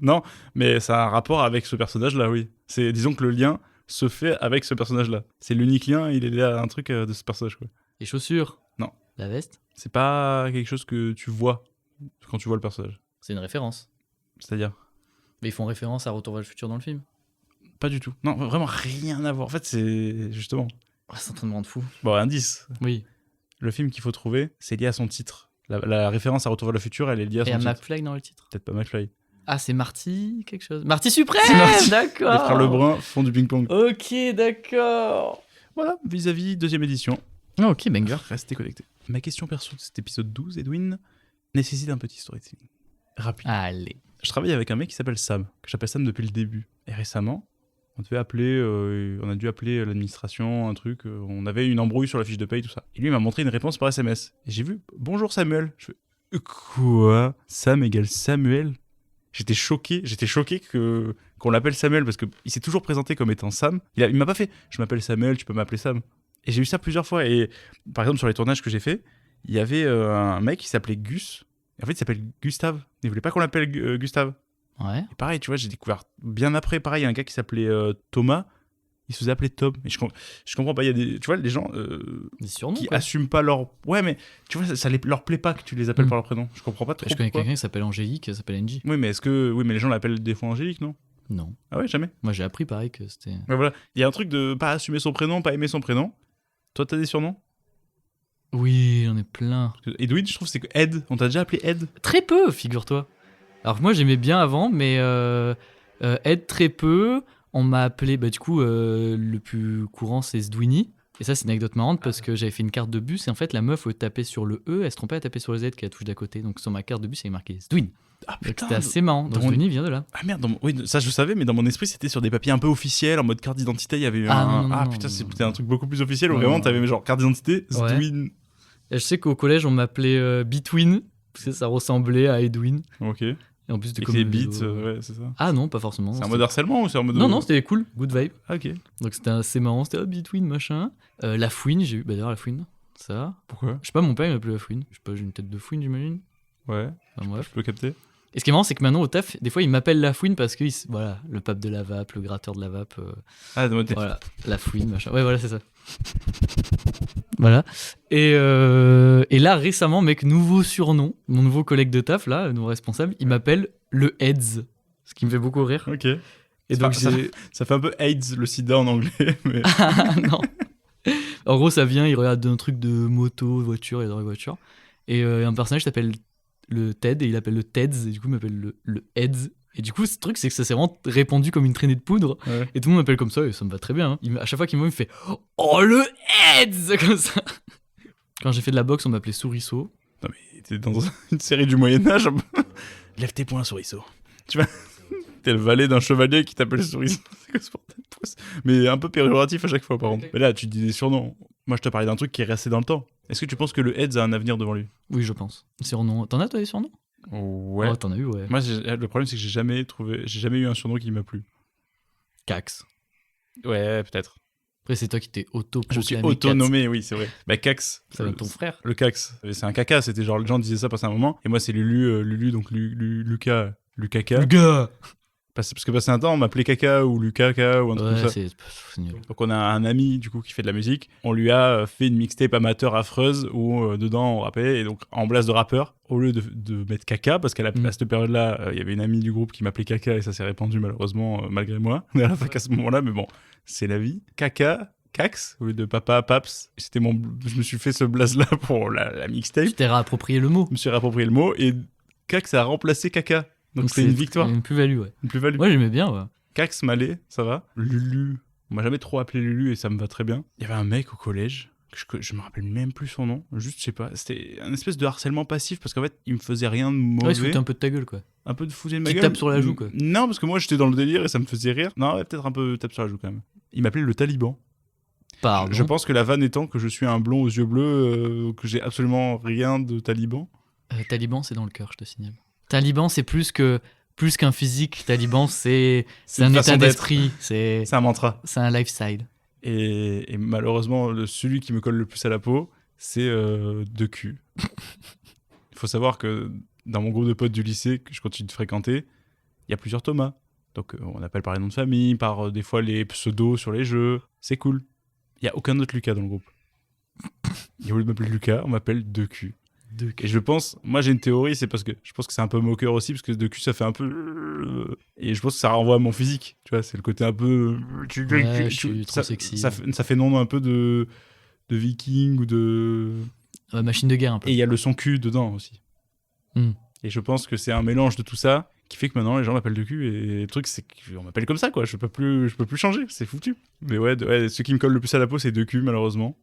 Non, mais ça a un rapport avec ce personnage-là, oui. Disons que le lien se fait avec ce personnage-là. C'est l'unique lien, il est là un truc de ce personnage, quoi. Les chaussures? Non. La veste? C'est pas quelque chose que tu vois quand tu vois le personnage. C'est une référence. C'est-à-dire Mais ils font référence à Retour vers le futur dans le film. pas du tout. Non, vraiment rien à voir. En fait, c'est justement... Oh, c'est en train de me rendre fou. Bon, indice. Oui. Le film qu'il faut trouver, c'est lié à son titre. La référence à Retour vers le futur, elle est liée à Et son à titre. McFly dans le titre. Peut-être pas McFly. Ah, c'est Marty quelque chose. Marty Suprême. C'est Marty. D'accord. Les frères Lebrun font du ping-pong. Ok, d'accord. Voilà, vis-à-vis deuxième édition. Ah, ok, banger. Restez connectés. Ma question perso de cet épisode 12, Edwin, nécessite un petit storytelling. Rapide. Allez. Je travaille avec un mec qui s'appelle Sam, que j'appelle Sam depuis le début. Et récemment, on a dû appeler l'administration, un truc, on avait une embrouille sur la fiche de paye, tout ça. Et lui, il m'a montré une réponse par SMS. Et j'ai vu « Bonjour Samuel ». Je fais « Quoi ? Sam égale Samuel ?» J'étais choqué qu'on l'appelle Samuel, parce qu'il s'est toujours présenté comme étant Sam. Il m'a pas fait « Je m'appelle Samuel, tu peux m'appeler Sam ». Et j'ai eu ça plusieurs fois. Et par exemple, sur les tournages que j'ai fait, il y avait un mec qui s'appelait Gus. En fait, il s'appelle Gustave. Il voulait pas qu'on l'appelle Gustave. Ouais. Et pareil, tu vois, j'ai découvert bien après, pareil, il y a un gars qui s'appelait Thomas. Il se faisait appeler Tom. Et je comprends pas. Il y a tu vois, des gens Des surnoms, qui quoi. assument pas leur. Ouais, mais tu vois, ça leur plaît pas que tu les appelles par leur prénom. Je comprends pas trop. Je connais pourquoi. quelqu'un qui s'appelle Angélique, qui s'appelle Angie. Oui, mais les gens l'appellent des fois Angélique, non ? Non. Ah ouais, jamais. Moi, j'ai appris pareil que c'était. Ouais, voilà. Il y a un truc de pas assumer son prénom, pas aimer son prénom. Toi, t'as des surnoms ? Oui, j'en ai plein. Edwin, je trouve c'est que Ed. On t'a déjà appelé Ed ? Très peu, figure-toi. Alors moi, j'aimais bien avant, mais Ed, très peu. On m'a appelé, du coup, le plus courant, c'est Zdwini. Et ça, c'est une anecdote marrante parce que j'avais fait une carte de bus et en fait, la meuf, au lieu de taper sur le E, elle se trompait à taper sur le Z qui est la touche d'à côté. Donc sur ma carte de bus, il y avait marqué Zdwin. Ah Donc putain. c'était assez marrant. Donc dans mon- Zdwini vient de là. Ah merde, oui, ça je savais, mais dans mon esprit c'était sur des papiers un peu officiels, en mode carte d'identité, il y avait eu Ah, un... non, non, ah non, putain, non, c'était un truc beaucoup plus officiel où Non, vraiment non. t'avais genre carte d'identité, Ouais. Zdwin. Et je sais qu'au collège, on m'appelait Between, parce que ça ressemblait à Edwin. Ok. Et Et en plus, c'était que comme les le beats, vélo. ouais, c'est ça. Ah non, pas forcément. C'est un C'était- mode harcèlement ou c'est un mode... Non, c'était cool, good vibe. Ah ok. Donc c'était assez marrant, c'était Between, machin. La fouine, j'ai eu. D'ailleurs, la fouine, ça. Pourquoi? Je sais pas, mon père il m'appelait la fouine. Je sais pas, j'ai une tête de fouine, j'imagine. Ouais, Enfin, bref. je peux capter. Et ce qui est marrant, c'est que maintenant au taf, des fois, il m'appelle la fouine parce que, voilà, le pape de la vape, le gratteur de la vape, Ah, de mode... voilà, la fouine, machin. Ouais, voilà, c'est ça. Voilà. Et là, récemment, mec, nouveau surnom, mon nouveau collègue de taf, là, nouveau responsable, il m'appelle le Heads, ce qui me fait beaucoup rire. Ok. Et donc, j'ai. Ça fait un peu AIDS, le sida en anglais, mais... Ah, non. En gros, ça vient, il regarde un truc de moto, voiture, il adore les voitures. Et un personnage s'appelle le Ted, et il appelle le Teds, et du coup, il m'appelle le Heads. Et du coup, ce truc, c'est que ça s'est vraiment répandu comme une traînée de poudre. Ouais. Et tout le monde m'appelle comme ça, et ça me va très bien. Hein. À chaque fois qu'il me voit, il me fait Oh, le Heads comme ça. Quand j'ai fait de la boxe, on m'appelait Souriceau. Non mais t'es dans une série du Moyen-Âge. Lève tes poings, Souriceau. Tu vois, t'es le valet d'un chevalier qui t'appelle Souriceau. C'est quoi ce bordel de pouce. Mais un peu péjoratif à chaque fois, par contre. Mais là, tu dis des surnoms. Moi, je te parlais d'un truc qui est resté dans le temps. Est-ce que tu penses que le Heads a un avenir devant lui? Oui, je pense. Surnom. T'en as, toi, des surnoms? Ouais. Oh, t'en as eu, ouais. Moi, le problème, c'est que j'ai jamais eu un surnom qui m'a plu. Cax. Ouais, peut-être. Après, c'est toi qui t'es Je me suis auto-proclamé auto-nommé, oui, c'est vrai. Bah, Cax. Ça vient de ton frère. Le Cax. C'est un caca, c'était genre, les gens disaient ça passé un moment. Et moi, c'est Lulu, donc Lucas. Lucas. Le gars. Parce que passé un temps, on m'appelait Caca ou Lucas ou un truc Ouais, comme ça. c'est nul. Donc on a un ami du coup qui fait de la musique. On lui a fait une mixtape amateur affreuse où dedans on rappait et donc en blase de rappeur au lieu de mettre Caca parce qu'à cette période-là il y avait une amie du groupe qui m'appelait Caca et ça s'est répandu malheureusement malgré moi. On est à la fac à ce moment-là mais bon c'est la vie. Caca. Cax au lieu de Papa Paps. Je me suis fait ce blaze-là pour la mixtape. Tu t'es réapproprié le mot. Je me suis réapproprié le mot et Cax a remplacé Caca. Donc c'est une victoire. Une plus-value, ouais. Une plus-value. Ouais, j'aimais bien, ouais. Cax Malé, ça va. Lulu, on m'a jamais trop appelé Lulu et ça me va très bien. Il y avait un mec au collège, que je me rappelle même plus son nom, juste je sais pas, c'était un espèce de harcèlement passif parce qu'en fait il me faisait rien de mauvais. Ouais, il se foutait un peu de ta gueule, quoi. Un peu de fouiller de ma Petite gueule. tape sur la joue, quoi. Non, parce que moi j'étais dans le délire et ça me faisait rire. Non, ouais, peut-être un peu tape sur la joue quand même. Il m'appelait le Taliban. Pardon. Je pense que la vanne étant que je suis un blond aux yeux bleus, que j'ai absolument rien de taliban. Taliban, c'est dans le cœur, je te signale. Taliban, c'est plus qu'un physique. Taliban, c'est C'est un une état façon d'être. d'esprit. C'est C'est un mantra. un lifestyle. Et malheureusement, celui qui me colle le plus à la peau, c'est de cul. Il faut savoir que dans mon groupe de potes du lycée, que je continue de fréquenter, il y a plusieurs Thomas. Donc on appelle par les noms de famille, par des fois les pseudos sur les jeux. C'est cool. Il n'y a aucun autre Lucas dans le groupe. Et au lieu de m'appeler Lucas, on m'appelle de cul. Et je pense, moi j'ai une théorie, c'est parce que je pense que c'est un peu moqueur aussi, parce que de cul ça fait un peu. Et je pense que ça renvoie à mon physique, tu vois, c'est le côté un peu. Ouais, je suis trop ça, sexy. ça fait nom un peu de viking ou de. Machine de guerre, un peu. Et il y a le son cul dedans aussi. Mm. Et je pense que c'est un mélange de tout ça qui fait que maintenant les gens m'appellent de cul. Et le truc, c'est qu'on m'appelle comme ça, quoi. Je peux plus changer, c'est foutu. Mais ouais, ce qui me colle le plus à la peau, c'est de cul, malheureusement.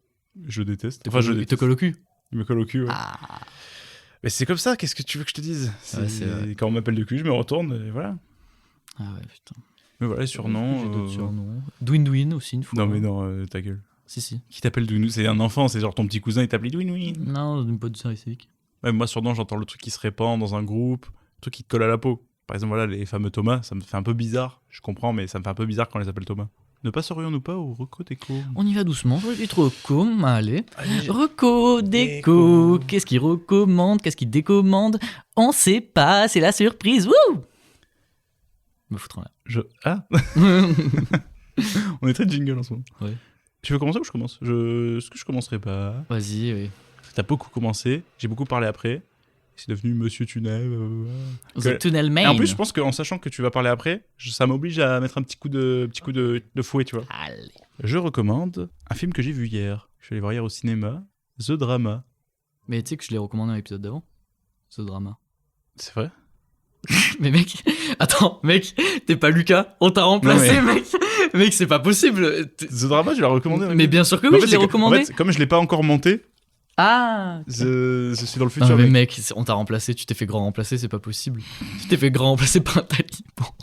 Je déteste. Enfin, je Il te déteste. colle au cul. Il me colle au cul, ouais. Ah. Mais c'est comme ça, qu'est-ce que tu veux que je te dise? Ouais, c'est vrai. Quand on m'appelle de cul, je me retourne, et voilà. Ah ouais, putain. Mais voilà, les surnoms. J'ai d'autres surnoms. Dwin aussi, une fois. Non, mais non, ta gueule. Si. Qui t'appelle Douinou? C'est un enfant, c'est genre ton petit cousin, il t'appelle Douinou. Non, une pote de service civique. Ouais, moi, surnom, j'entends le truc qui se répand dans un groupe, le truc qui te colle à la peau. Par exemple, voilà, les fameux Thomas, ça me fait un peu bizarre. Je comprends, mais ça me fait un peu bizarre quand on les appelle Thomas. Ne pas s'orions-nous pas au reco déco. On y va doucement, petite reco, allez. Allez. Reco, déco, qu'est-ce qu'il recommande, qu'est-ce qu'il décommande? On sait pas, c'est la surprise, wouh! Me foutre en l'air. Ah, on est très jingle en ce moment. Ouais. Tu veux commencer ou je commence? Est-ce que je commencerai pas? Vas-y, oui. T'as beaucoup commencé, j'ai beaucoup parlé après. C'est devenu Monsieur Tunnel. The Tunnel Man. Et en plus, je pense qu'en sachant que tu vas parler après, ça m'oblige à mettre un petit coup de fouet, tu vois. Allez. Je recommande un film que j'ai vu hier. Je suis allé voir hier au cinéma, The Drama. Mais tu sais que je l'ai recommandé dans l'épisode d'avant, ce drama. C'est vrai? Mais mec, attends, mec, t'es pas Lucas, on t'a remplacé, Non, mec. Mec, c'est pas possible. The Drama, je l'ai recommandé. Mais bien sûr que Mais oui, en fait, je l'ai c'est que- recommandé. en fait, comme je l'ai pas encore monté, Ah. je suis dans le Non, futur. mais mec. mec, on t'a remplacé, tu t'es fait grand remplacer, c'est pas possible. Tu t'es fait grand remplacer par un taliban.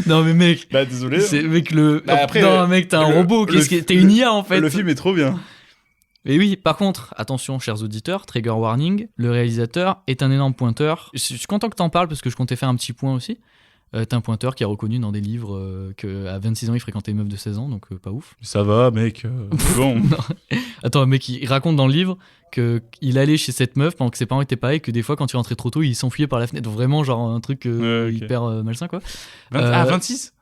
Non mais mec, Bah désolé. c'est mec le. Bah, après, non mec, t'es un le- robot. le- T'es une IA en fait. Le film est trop bien. Et oui, par contre, attention, chers auditeurs, trigger warning, le réalisateur est un énorme pointeur. Je suis content que t'en parles parce que je comptais faire un petit point aussi. T'es un pointeur qui est reconnu dans des livres qu'à 26 ans il fréquentait une meuf de 16 ans, donc pas ouf. Ça va, mec. Bon. Non. Attends, mec, il raconte dans le livre qu'il allait chez cette meuf pendant que ses parents étaient pas et que des fois, quand il rentrait trop tôt, il s'enfuyait par la fenêtre. Donc vraiment, genre un truc Ouais, ok. hyper malsain, quoi. 26?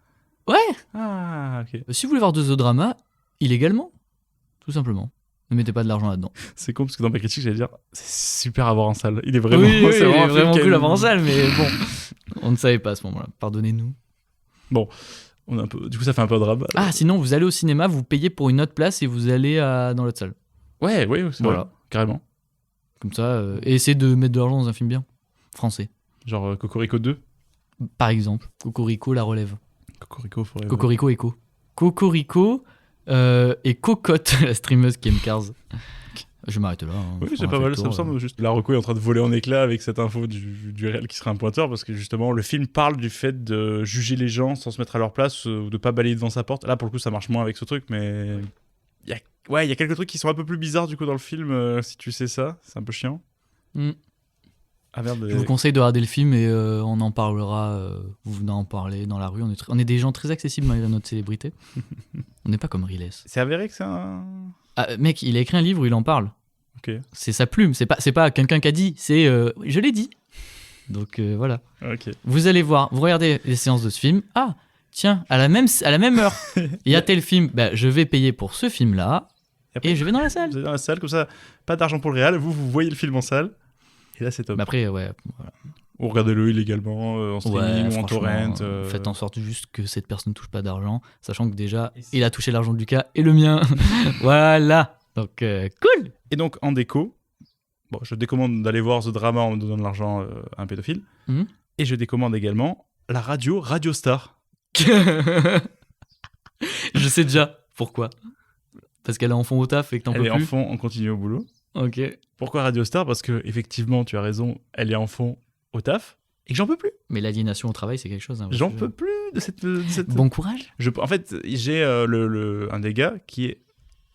Ouais. Ah, ok. Si vous voulez voir de The Drama, illégalement, tout simplement. Ne mettez pas de l'argent là-dedans. C'est con parce que dans ma critique, j'allais dire c'est super à voir en salle. Il est vraiment, oui, c'est il est un film vraiment qui a cool une- à voir en salle, mais bon, on ne savait pas à ce moment-là. Pardonnez-nous. On a un peu... Du coup, ça fait un peu de drama. Ah, sinon, vous allez au cinéma, vous payez pour une autre place et vous allez dans l'autre salle. Ouais, c'est Voilà. vrai. Carrément. Comme ça, et essayez de mettre de l'argent dans un film bien. Français. Genre Cocorico 2. Par exemple, Cocorico, la relève. Cocorico Forever. Cocorico Echo. Cocorico et Cocotte, la streameuse qui aime Cars. Je vais m'arrêter là. hein. Oui, On c'est a pas fait mal. le Ça tour, me semble juste. La Reco est en train de voler en éclats avec cette info du réel qui serait un pointeur parce que justement, le film parle du fait de juger les gens sans se mettre à leur place ou de pas balayer devant sa porte. Là, pour le coup, ça marche moins avec ce truc, mais. Il y a quelques trucs qui sont un peu plus bizarres du coup dans le film, si tu sais ça. C'est un peu chiant. Mm. Ah merde. Je vous conseille de regarder le film et on en parlera. Vous venez en parler dans la rue. On est des gens très accessibles malgré notre célébrité. On n'est pas comme Riles. C'est avéré que c'est un. Ah, mec, il a écrit un livre où il en parle. Ok. C'est sa plume. C'est pas quelqu'un qui a dit. C'est je l'ai dit. Donc voilà. Ok. Vous allez voir. Vous regardez les séances de ce film. Ah, tiens, à la même heure, il y a tel film. Bah, je vais payer pour ce film-là après, et je vais dans la salle. vous êtes dans la salle, comme ça, pas d'argent pour le réel. Vous voyez le film en salle. Et là, c'est top. Mais après, ouais. Voilà. Ou regardez-le illégalement en streaming ou en franchement, torrent. Faites en sorte juste que cette personne ne touche pas d'argent, sachant que déjà, il a touché l'argent de Lucas et le mien. Voilà. Donc, cool. Et donc, en déco, bon, je décommande d'aller voir The Drama en me donnant de l'argent à un pédophile. Mhm. Et je décommande également la radio Radio Star. Je sais déjà pourquoi. Parce qu'elle est en fond au taf et que t'en peux Elle est en plus. fond, on continue au boulot. Ok. Pourquoi Radio Star? Parce que, effectivement, tu as raison, elle est en fond au taf. Et que j'en peux plus. Mais l'aliénation au travail, c'est quelque chose. Hein, J'en parce que- peux plus de cette... Bon courage. En fait, j'ai un des gars qui est,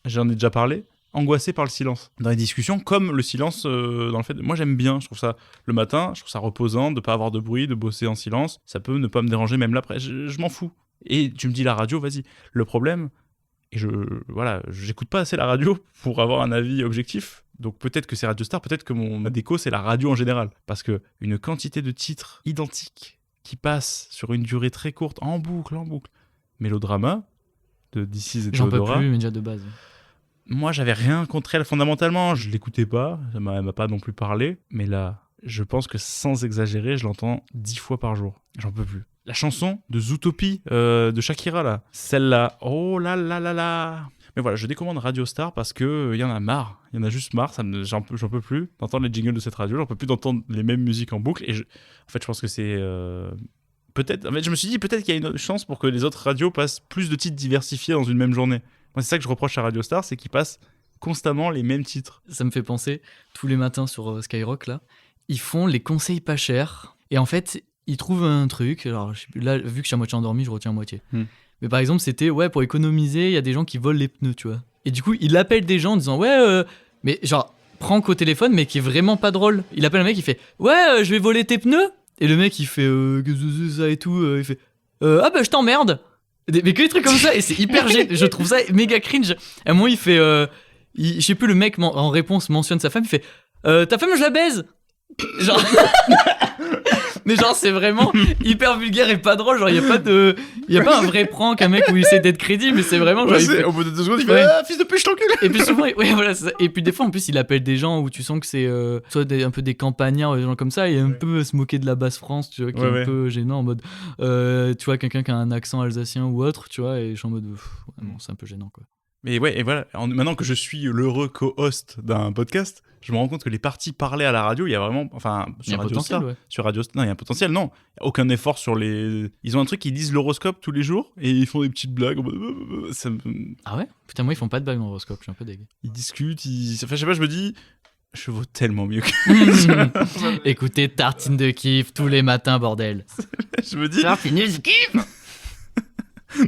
j'en ai déjà parlé, angoissé par le silence. Dans les discussions, comme le silence dans le fait... Moi, j'aime bien, je trouve ça, le matin, je trouve ça reposant de pas avoir de bruit, de bosser en silence. Ça peut ne pas me déranger même l'après, je m'en fous. Et tu me dis la radio, vas-y. Le problème, et j'écoute pas assez la radio pour avoir un avis objectif. Donc peut-être que c'est Radio Star, peut-être que mon déco, c'est la radio en général. Parce que une quantité de titres identiques qui passent sur une durée très courte, en boucle, Mélodrama, de This Is et J'en peux Theodora. plus, mais déjà de base. Moi, j'avais rien contre elle fondamentalement. Je l'écoutais pas, elle m'a pas non plus parlé. Mais là, je pense que sans exagérer, je l'entends 10 fois par jour. J'en peux plus. La chanson de Zootopie de Shakira, là. Celle-là. Oh là là là là. Mais voilà, je décommande Radio Star parce que y en a marre. Il y en a juste marre. J'en peux plus d'entendre les jingles de cette radio. J'en peux plus d'entendre les mêmes musiques en boucle. Et en fait, je pense que c'est... Peut-être... En fait, je me suis dit peut-être qu'il y a une chance pour que les autres radios passent plus de titres diversifiés dans une même journée. Moi, c'est ça que je reproche à Radio Star, c'est qu'ils passent constamment les mêmes titres. Ça me fait penser, tous les matins sur Skyrock, là, ils font les conseils pas chers. Et en fait, ils trouvent un truc. Alors, je sais plus, là, vu que je suis à moitié endormi, je retiens à moitié. Mais par exemple, c'était, pour économiser, il y a des gens qui volent les pneus, tu vois. Et du coup, il appelle des gens en disant, mais genre, Prank au téléphone, mais qui est vraiment pas drôle. Il appelle un mec, il fait, je vais voler tes pneus. Et le mec, il fait, qu'est-ce que c'est ça et tout. Il fait, je t'emmerde. Mais que des trucs comme ça, et c'est hyper je trouve ça méga cringe. À un moment, il fait, je sais plus, le mec en réponse mentionne sa femme, il fait, ta femme, je la baise. Genre. Mais genre, c'est vraiment hyper vulgaire et pas drôle. Genre, il y a pas un vrai prank, un mec où il essaie d'être crédible, mais c'est vraiment genre. Au bout de 2 secondes, il fait fils de pute, je t'encule. Et puis souvent, voilà, c'est ça. Et puis des fois, en plus, il appelle des gens où tu sens que c'est soit un peu des campagnards ou des gens comme ça, et un peu se moquer de la basse France, tu vois, qui est un peu gênant en mode. Tu vois, quelqu'un qui a un accent alsacien ou autre, tu vois, et je suis en mode. Non, c'est un peu gênant, quoi. Mais et voilà, maintenant que je suis l'heureux co-host d'un podcast, je me rends compte que les parties parlées à la radio, il y a vraiment, sur Radio Star, sur Radio Star, non, il y a un potentiel, non, il n'y a aucun effort sur les. Ils ont un truc, ils lisent l'horoscope tous les jours et ils font des petites blagues. Ah ouais? Putain, moi ils font pas de blagues dans l'horoscope, je suis un peu dégueu. Ils discutent, je sais pas, je me dis. Je vaux tellement mieux que. Écoutez, Tartine de kiff tous les matins, bordel. Je me dis. Tartine de kiff.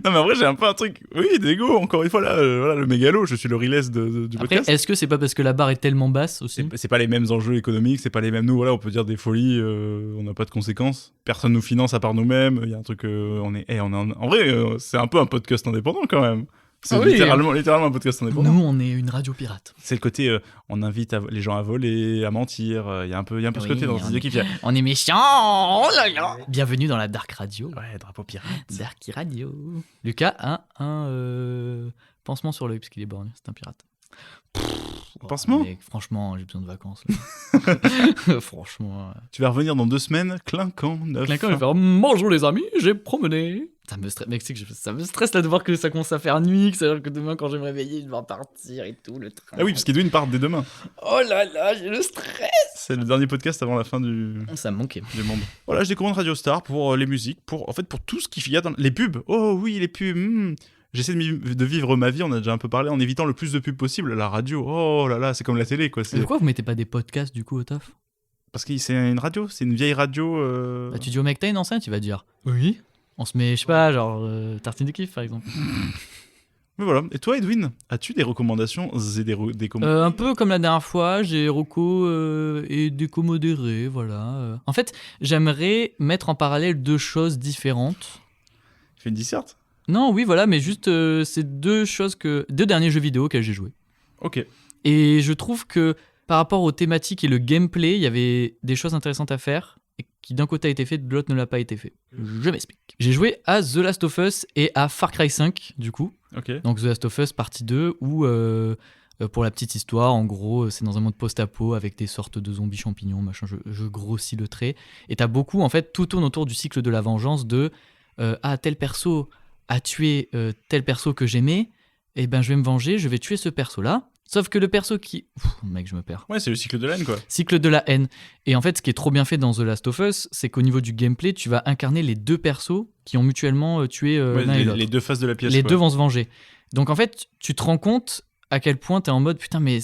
Non mais en vrai j'ai un peu un truc, d'ego, encore une fois là, voilà, le mégalo, je suis le Riles du podcast. Après, est-ce que c'est pas parce que la barre est tellement basse aussi? C'est pas les mêmes enjeux économiques, c'est pas les mêmes, nous voilà, on peut dire des folies, on n'a pas de conséquences, personne nous finance à part nous-mêmes, il y a un truc, en vrai c'est un peu un podcast indépendant quand même. C'est littéralement un podcast indépendant. Nous, on est une radio pirate. C'est le côté, on invite les gens à voler, à mentir. Il y a un peu ce côté dans ces équipes. On est méchants. Oh là là. Bienvenue dans la Dark Radio. Ouais, drapeau pirate. Dark Radio. Lucas a un pansement sur l'œil parce qu'il est borgne. C'est un pirate. Pansement ? Mec, franchement, j'ai besoin de vacances. Franchement. Tu vas revenir dans 2 semaines, clinquant, neuf. Clinquant, il va faire bonjour les amis, j'ai promené. Ça me stresse, mec, ça me stresse là de voir que ça commence à faire nuit, c'est-à-dire que demain quand je vais me réveiller, je vais partir et tout, le train. Ah oui, parce qu'Edwin part dès demain. Oh là là, j'ai le stress. C'est le dernier podcast avant la fin du. Ça me manquait. Du monde. Voilà, je découvre Radio Star pour les musiques, pour tout ce qu'il y a dans les pubs. Oh oui, les pubs. J'essaie de vivre ma vie, on a déjà un peu parlé, en évitant le plus de pubs possible. La radio, oh là là, c'est comme la télé, quoi. Mais pourquoi vous mettez pas des podcasts du coup au taf? Parce que c'est une radio, c'est une vieille radio. Bah, tu dis au mec, t'as une enceinte, tu vas dire oui. On se met, je sais pas, genre Tartine de kiff par exemple. Mais voilà. Et toi, Edwin, as-tu des recommandations et des un peu comme la dernière fois, j'ai reco et déco modéré, voilà. En fait, j'aimerais mettre en parallèle 2 choses différentes. Fais une disserte? Non, oui, voilà, mais juste, c'est 2 derniers jeux vidéo auxquels j'ai joué. Ok. Et je trouve que par rapport aux thématiques et le gameplay, il y avait des choses intéressantes à faire, et qui d'un côté a été fait, de l'autre ne l'a pas été fait. Je m'explique. J'ai joué à The Last of Us et à Far Cry 5, du coup. Ok. Donc The Last of Us partie 2, où, pour la petite histoire, en gros, c'est dans un monde post-apo avec des sortes de zombies champignons, machin, je grossis le trait. Et t'as beaucoup, en fait, tout tourne autour du cycle de la vengeance de tel perso a tué tel perso que j'aimais, et ben je vais me venger, je vais tuer ce perso-là. Sauf que le perso qui... mec, je me perds. Ouais, c'est le cycle de la haine, quoi. Cycle de la haine. Et en fait, ce qui est trop bien fait dans The Last of Us, c'est qu'au niveau du gameplay, tu vas incarner les 2 persos qui ont mutuellement tué l'un et l'autre. Les 2 faces de la pièce. Les 2 vont se venger. Donc en fait, tu te rends compte à quel point t'es en mode, putain, mais...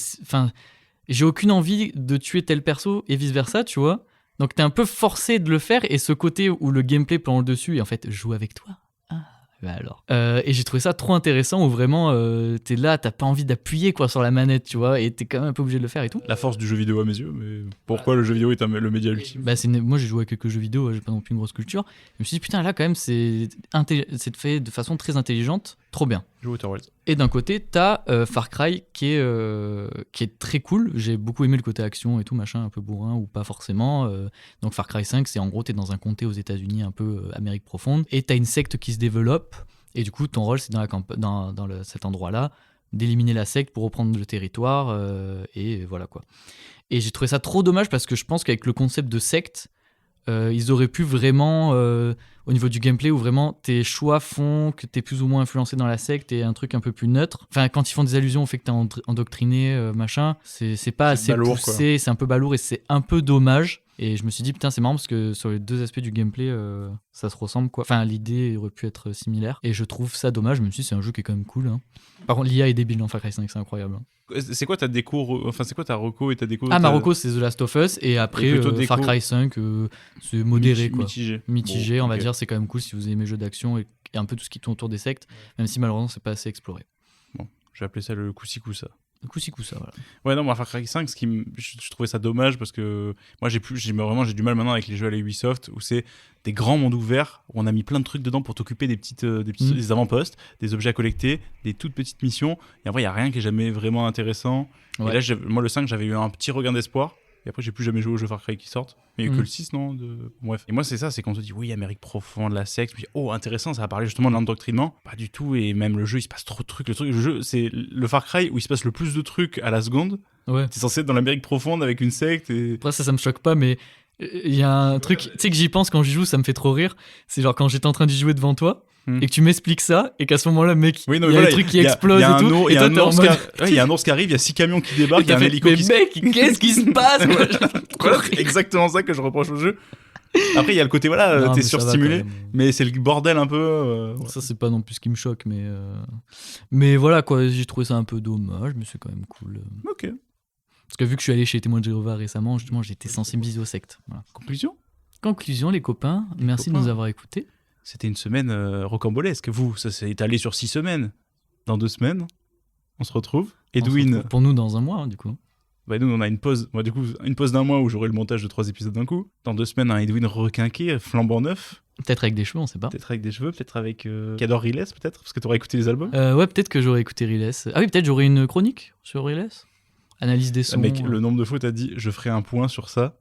j'ai aucune envie de tuer tel perso et vice-versa, tu vois. Donc t'es un peu forcé de le faire, et ce côté où le gameplay prend le dessus, et en fait, joue avec toi. Bah alors. Et j'ai trouvé ça trop intéressant, où vraiment t'es là, t'as pas envie d'appuyer quoi sur la manette, tu vois, et t'es quand même un peu obligé de le faire et tout. La force du jeu vidéo à mes yeux, mais pourquoi le jeu vidéo est le média ultime? Bah moi j'ai joué à quelques jeux vidéo, j'ai pas non plus une grosse culture. Je me suis dit putain là quand même c'est fait de façon très intelligente, trop bien. Et d'un côté t'as Far Cry qui est très cool, j'ai beaucoup aimé le côté action et tout machin, un peu bourrin ou pas forcément. Donc Far Cry 5 c'est en gros t'es dans un comté aux États-Unis un peu Amérique profonde, et t'as une secte qui se développe. Et du coup, ton rôle, c'est dans cet endroit-là, d'éliminer la secte pour reprendre le territoire, et voilà quoi. Et j'ai trouvé ça trop dommage parce que je pense qu'avec le concept de secte, ils auraient pu vraiment, au niveau du gameplay, où vraiment tes choix font que t'es plus ou moins influencé dans la secte et un truc un peu plus neutre. Enfin, quand ils font des allusions au fait que t'es endoctriné, machin, c'est pas assez balourd, poussé, c'est un peu balourd et c'est un peu dommage. Et je me suis dit, putain, c'est marrant parce que sur les deux aspects du gameplay, ça se ressemble, quoi. Enfin, l'idée aurait pu être similaire. Et je trouve ça dommage, même si c'est un jeu qui est quand même cool. Hein. Par contre, l'IA est débile dans Far Cry 5, c'est incroyable. Hein. C'est quoi ta déco, enfin c'est quoi ta reco et ta déco? Ah, ma reco, c'est The Last of Us. Et après, Et plutôt déco- Far Cry 5, c'est modéré, quoi. Mitigé. Bon, on va ok. dire, c'est quand même cool si vous aimez les jeux d'action et un peu tout ce qui tourne autour des sectes, même si malheureusement, c'est pas assez exploré. Bon, je vais appeler ça le coup-ci coup-ça. Coup ça, voilà. Ouais, non, moi, Far Cry 5, je trouvais ça dommage parce que moi, j'ai du mal maintenant avec les jeux à la Ubisoft où c'est des grands mondes ouverts où on a mis plein de trucs dedans pour t'occuper des avant-postes, des objets à collecter, des toutes petites missions. Et après, il n'y a rien qui est jamais vraiment intéressant. Ouais. Et là, moi, le 5, j'avais eu un petit regain d'espoir. Et après, j'ai plus jamais joué aux jeux Far Cry qui sortent. Mais il n'y a que le 6, non Bref. Et moi, c'est ça, c'est quand on te dit, oui, Amérique profonde, la secte. Puis, oh, intéressant, ça va parler justement de l'endoctrinement. Pas du tout. Et même le jeu, il se passe trop de trucs. Le jeu, c'est le Far Cry où il se passe le plus de trucs à la seconde. Ouais. C'est censé être dans l'Amérique profonde avec une secte. Et... Après, ça me choque pas, mais il y a un truc, tu sais, que j'y pense quand j'y joue, ça me fait trop rire. C'est genre quand j'étais en train d'y jouer devant toi. Et que tu m'expliques ça, et qu'à ce moment-là, mec, il y a des trucs qui explosent et tout. Et toi, t'es en mode. Il y a un ours qui arrive, il y a 6 camions qui débarquent, il y a un hélico qui mais mec, qu'est-ce qui se passe? Voilà, c'est exactement ça que je reproche au jeu. Après, il y a le côté, voilà, t'es surstimulé, mais c'est le bordel un peu. Ça, c'est pas non plus ce qui me choque, mais voilà, quoi, j'ai trouvé ça un peu dommage, mais c'est quand même cool. Ok. Parce que vu que je suis allé chez Témoins de Jéhovah récemment, justement, j'étais sensibilisé aux sectes. Voilà. Conclusion, les copains, merci de nous avoir écoutés. C'était une semaine rocambolesque. Vous, ça s'est étalé sur 6 semaines. Dans 2 semaines, on se retrouve. Edwin. Pour nous, dans un mois, hein, du coup. Bah, nous, on a une pause. Moi, du coup, une pause d'un mois où j'aurai le montage de 3 épisodes d'un coup. Dans 2 semaines, un Edwin requinqué, flambant neuf. Peut-être avec des cheveux, on sait pas. Peut-être avec des cheveux, peut-être avec. Qui adore Riles, peut-être, parce que t'auras écouté les albums. Ouais, peut-être que j'aurais écouté Riles. Ah oui, peut-être j'aurais une chronique sur Riles. Analyse des sons. Mec, le nombre de fois t'as dit je ferai un point sur ça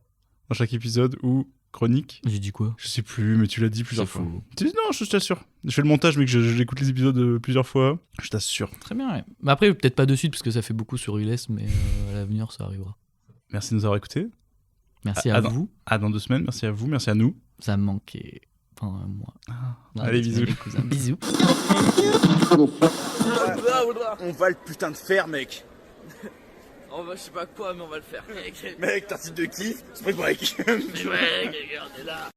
dans chaque épisode ou chronique. J'ai dit quoi? Je sais plus, mais tu l'as dit plusieurs fois. Fou. Non, je t'assure. Je fais le montage, mais que j'écoute les épisodes plusieurs fois. Je t'assure. Très bien, ouais. Mais après, peut-être pas de suite, parce que ça fait beaucoup sur Riles, mais à l'avenir, ça arrivera. Merci de nous avoir écoutés. Merci à vous. Dans 2 semaines. Merci à vous, merci à nous. Ça me manquait pendant un mois. Allez, bisous. Bisous. On va le putain de faire, mec. On va, je sais pas quoi, mais on va le faire. Mec, t'as un type de kiff, Spring Break. Ouais, on est là.